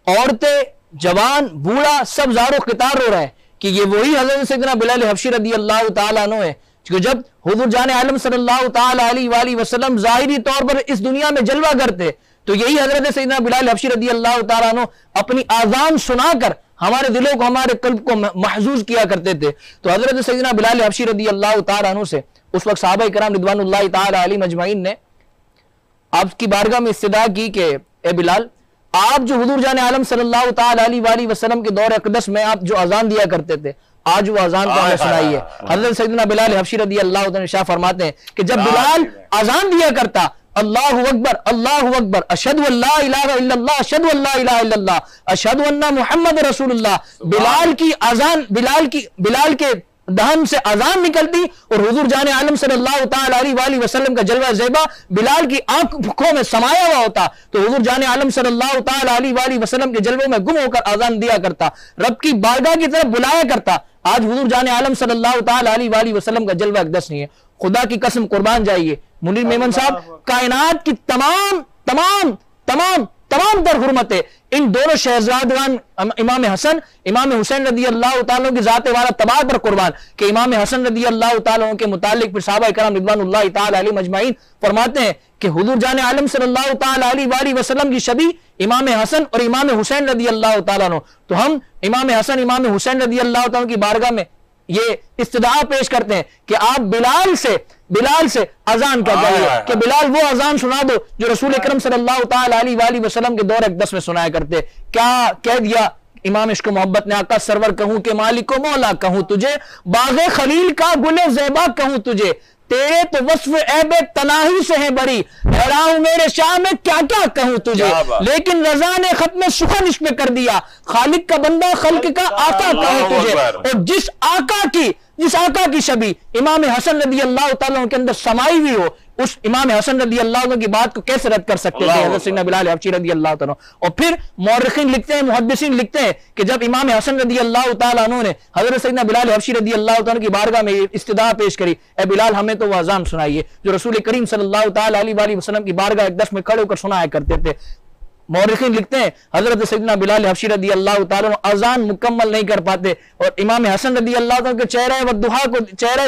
عورتیں، جوان، بوڑھا سب زار و قطار ہو رہا ہے کہ یہ وہی حضرت سیدنا بلال حبشی رضی اللہ تعالیٰ عنہ ہے. کیونکہ جب حضور جان عالم صلی اللہ تعالیٰ علیہ وآلہ وسلم ظاہری طور پر اس دنیا میں جلوہ کرتے تو یہی حضرت سیدنا بلال حبشی رضی اللہ تعالیٰ عنہ اپنی آذان سنا کر ہمارے دلوں کو، ہمارے قلب کو محظوظ کیا کرتے تھے. تو حضرت سیدنا بلال حبشی رضی اللہ تعالیٰ عنہ سے اس وقت صحابہ کرام رضوان اللہ تعالیٰ علیہ مجمعین نے آپ کی بارگاہ میں استدعا کی کہ اے بلال، آپ جو حضور جان عالم صلی اللہ تعالیٰ علیہ وآلہ وسلم کے دور اقدس میں آپ جو اذان دیا کرتے تھے، آج وہ اذان کو ہمیں سنائی ہے. حضرت سیدنا بلال حبشی رضی اللہ تعالیٰ شاہ فرماتے ہیں کہ جب بلال اذان دیا کرتا، اللہ اکبر اللہ اکبر، اشہد ان لا الہ الا اللہ، اشہد ان لا الہ الا اللہ، اشہد ان محمد رسول اللہ، بلال کی اذان، بلال کے دہن سے اذان نکلتی اور حضور جان عالم صلی اللہ تعالیٰ علیہ وآلہ وسلم کا جلوہ زیبا بلال کی آنکھوں میں سمایا ہوا ہوتا تو حضور جان عالم صلی اللہ تعالیٰ علیہ وآلہ وسلم کے جلووں میں گم ہو کر اذان دیا کرتا، رب کی بارگاہ کی طرف بلایا کرتا. آج حضور جان عالم صلی اللہ تعالیٰ علیہ وآلہ وسلم کا جلوہ اقدس نہیں ہے. خدا کی قسم قربان جائیے، منیر میمن صاحب، کائنات کی تمام در حرمتیں ان دونوں شہزادگان امام حسن امام حسین رضی اللہ تعالیٰ کی ذات والا تبار پر قربان کہ امام حسن رضی اللہ تعالیٰ کے متعلق پھر صحابہ کرام رضوان اللہ تعالیٰ علیہ مجمعین فرماتے ہیں کہ حضور جان عالم صلی اللہ تعالیٰ علیہ وآلہ وسلم کی شبیہ امام حسن اور امام حسین رضی اللہ تعالیٰ عنہ. تو ہم امام حسن امام حسین رضی اللہ تعالیٰ کی بارگاہ میں یہ استدعا پیش کرتے ہیں کہ آپ بلال سے اذان کا کہیے کہ بلال وہ اذان سنا دو جو رسول اکرم صلی اللہ تعالیٰ علیہ وآلہ وسلم کے دور اقدس میں سنایا کرتے. کیا کہہ دیا امام عشق و محبت نے، آقا سرور کہوں کہ مالک و مولا کہوں تجھے، باغ خلیل کا گل زیبا کہوں تجھے، تیرے تو وصف عیب تناہی سے ہے بری، حیران ہوں میرے شاہ میں کیا کیا کہوں تجھے، لیکن رضا نے ختم سخن اس میں کر دیا، خالق کا بندہ خلق کا آقا کہوں تجھے. اور جس آقا کی شبیہ امام حسن رضی اللہ تعالیٰ کے اندر سمائی ہوئی ہو، اس امام حسن رضی اللہ عنہ کی بات کو کیسے رد کر سکتے تھے حضرت سیدنا بلال حبشی رضی اللہ تعالیٰ. اور پھر مورخین لکھتے ہیں، محدثین لکھتے ہیں کہ جب امام حسن رضی اللہ تعالیٰ عنہ نے حضرت سیدنا بلال حبشی رضی اللہ تعالیٰ کی بارگاہ میں استدعا پیش کری، اے بلال ہمیں تو وہ اذان سنائیے جو رسول کریم صلی اللہ تعالیٰ علیہ وآلہ وسلم کی بارگاہ اقدس میں کھڑے ہو کر سنایا کرتے تھے. مورخین لکھتے ہیں حضرت سیدنا بلال حبشی رضی اللہ تعالیٰ عنہ اذان مکمل نہیں کر پاتے اور امام حسن رضی اللہ تعالیٰ کے چہرہ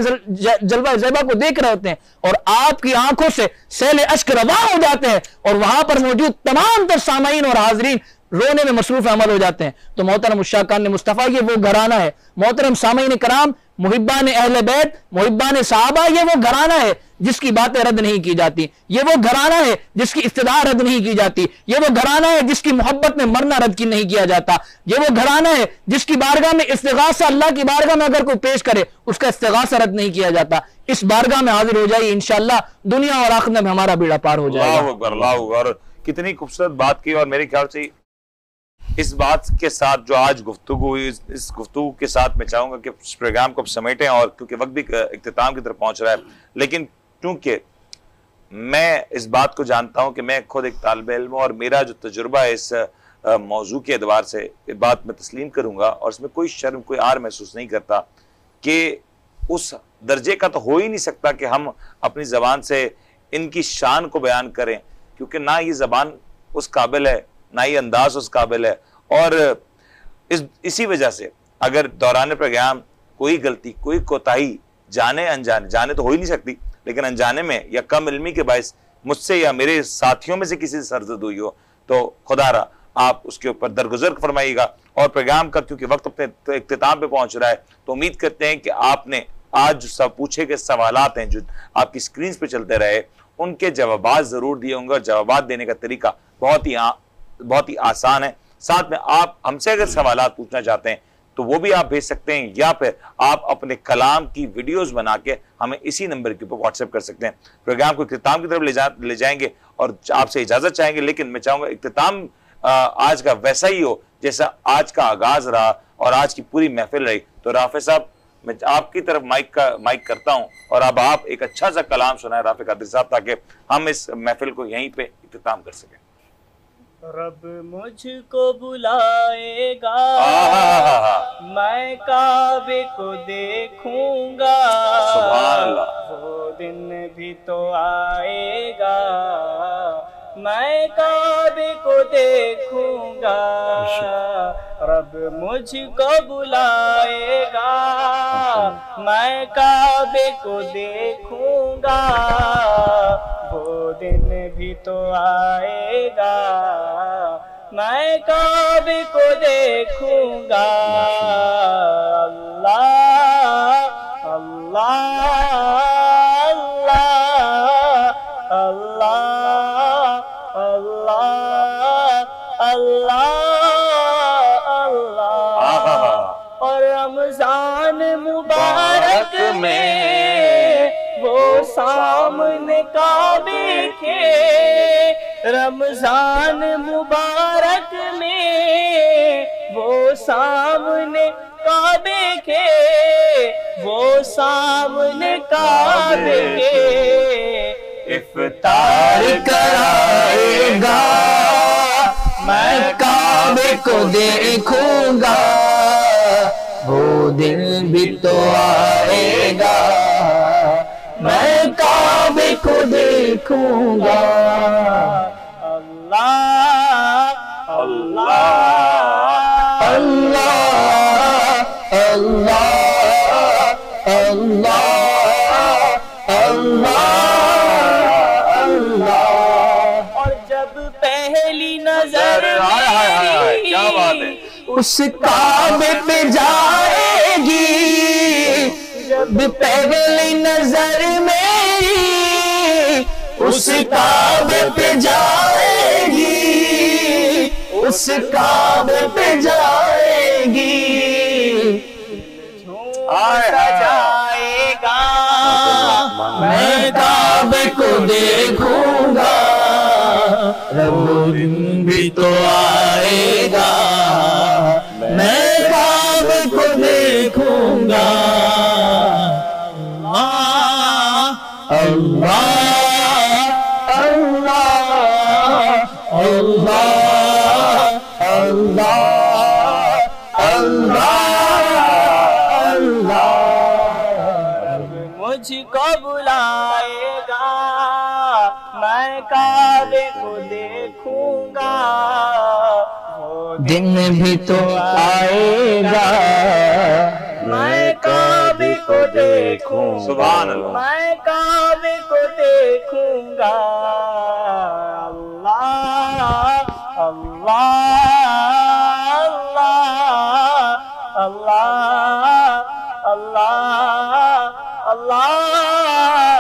جلوہ زیبا کو دیکھ رہے ہوتے ہیں اور آپ کی آنکھوں سے سیل اشک رواں ہو جاتے ہیں اور وہاں پر موجود تمام تر سامعین اور حاضرین رونے میں مصروف عمل ہو جاتے ہیں. تو محترم الشاقان مصطفیٰ یہ وہ گھرانہ ہے، محترم سامعین کرام، محبان اہل بیت، محبان صحابہ، یہ وہ گھرانہ ہے جس کی باتیں رد نہیں کی جاتی، یہ وہ گھرانہ ہے جس کی استدعا رد نہیں کی جاتی، یہ وہ گھرانہ ہے جس کی محبت میں مرنا رد کی نہیں کیا جاتا، یہ وہ گھرانہ ہے جس کی بارگاہ میں استغاثہ اللہ کی بارگاہ میں اگر کوئی پیش کرے اس کا استغاثہ رد نہیں کیا جاتا. اس بارگاہ میں حاضر ہو جائیے، انشاءاللہ دنیا اور آخرت میں ہمارا بیڑا پار ہو جائے گا. اللہ اکبر اللہ اکبر. اور کتنی خوبصورت بات کی. اور میرے خیال سے اس بات کے ساتھ جو آج گفتگو ہوئی، اس گفتگو کے ساتھ میں چاہوں گا کہ اس پروگرام کو اب سمیٹیں، اور کیونکہ وقت بھی اختتام کی طرف پہنچ رہا ہے، لیکن کیونکہ میں اس بات کو جانتا ہوں کہ میں خود ایک طالب علم ہوں اور میرا جو تجربہ ہے اس موضوع کے اعتبار سے یہ بات میں تسلیم کروں گا اور اس میں کوئی شرم کوئی عار محسوس نہیں کرتا کہ اس درجے کا تو ہو ہی نہیں سکتا کہ ہم اپنی زبان سے ان کی شان کو بیان کریں، کیونکہ نہ یہ زبان اس قابل ہے نہ یہ انداز اس قابل ہے. اور اسی وجہ سے اگر دوران پیغام کوئی غلطی کوئی کوتاہی جانے انجانے، جانے تو ہو ہی نہیں سکتی لیکن انجانے میں یا کم علمی کے باعث مجھ سے یا میرے ساتھیوں میں سے کسی سے سرزد ہوئی ہو تو خدا را آپ اس کے اوپر درگزر فرمائیے گا. اور پیغام کا کیونکہ وقت اپنے اختتام پہ پہنچ رہا ہے تو امید کرتے ہیں کہ آپ نے آج جو سب پوچھے گئے سوالات ہیں جو آپ کی سکرینز پہ چلتے رہے ان کے جوابات ضرور دیے ہوں گے، اور جوابات دینے کا طریقہ بہت ہی آسان ہے. ساتھ میں آپ ہم سے اگر سوالات پوچھنا چاہتے ہیں تو وہ بھی آپ بھیج سکتے ہیں، یا پھر آپ اپنے کلام کی ویڈیوز بنا کے ہمیں اسی نمبر کے اوپر واٹس ایپ کر سکتے ہیں. پروگرام کو اختتام کی طرف لے جائیں گے اور آپ سے اجازت چاہیں گے، لیکن میں چاہوں گا اختتام آج کا ویسا ہی ہو جیسا آج کا آغاز رہا اور آج کی پوری محفل رہی. تو رافع صاحب میں آپ کی طرف مائک کرتا ہوں اور اب آپ ایک اچھا سا کلام سنائیں رافع قادری صاحب تاکہ ہم اس محفل کو یہیں پہ اختتام کر سکیں. رب مجھ کو بلائے گا میں کعبے کو دیکھوں گا، سبحان اللہ. وہ دن بھی تو آئے گا میں کعبے کو دیکھوں گا. رب مجھ کو بلائے گا میں کعبے کو دیکھوں گا، وہ دن بھی تو آئے گا میں کعبے کو دیکھوں گا. اللہ اللہ اللہ اللہ اللہ اللہ. اور رمضان مبارک میں وہ سامنے کعبے کے، رمضان مبارک میں وہ سامنے کعبے کے، وہ سامنے کعبے کے افطار کرائے گا میں کعبے کو دیکھوں گا، وہ دن بھی تو آئے گا میں کعبے کو دیکھوں گا. اللہ اللہ اللہ اللہ اللہ اللہ اللہ. اور جب پہلی نظر کیا بات ہے، اس کعبے پہ جائے گی، جب پہلی نظر میری اس کعبے پہ جائے گی، اس کعبے پہ جائے گی، جائے گا میں کعبے کو دیکھوں گا، رب دن بھی تو آئے گا میں کعبے کو دیکھوں گا. اللہ اللہ اللہ اللہ اللہ اللہ. مجھ کو بلائے گا میں کعبے کو دیکھوں گا، وہ دن بھی تو آئے گا میں کعبے کو دیکھوں گا، سبحان اللہ. میں کعبے کو دیکھوں گا. اللہ اللہ اللہ اللہ اللہ اللہ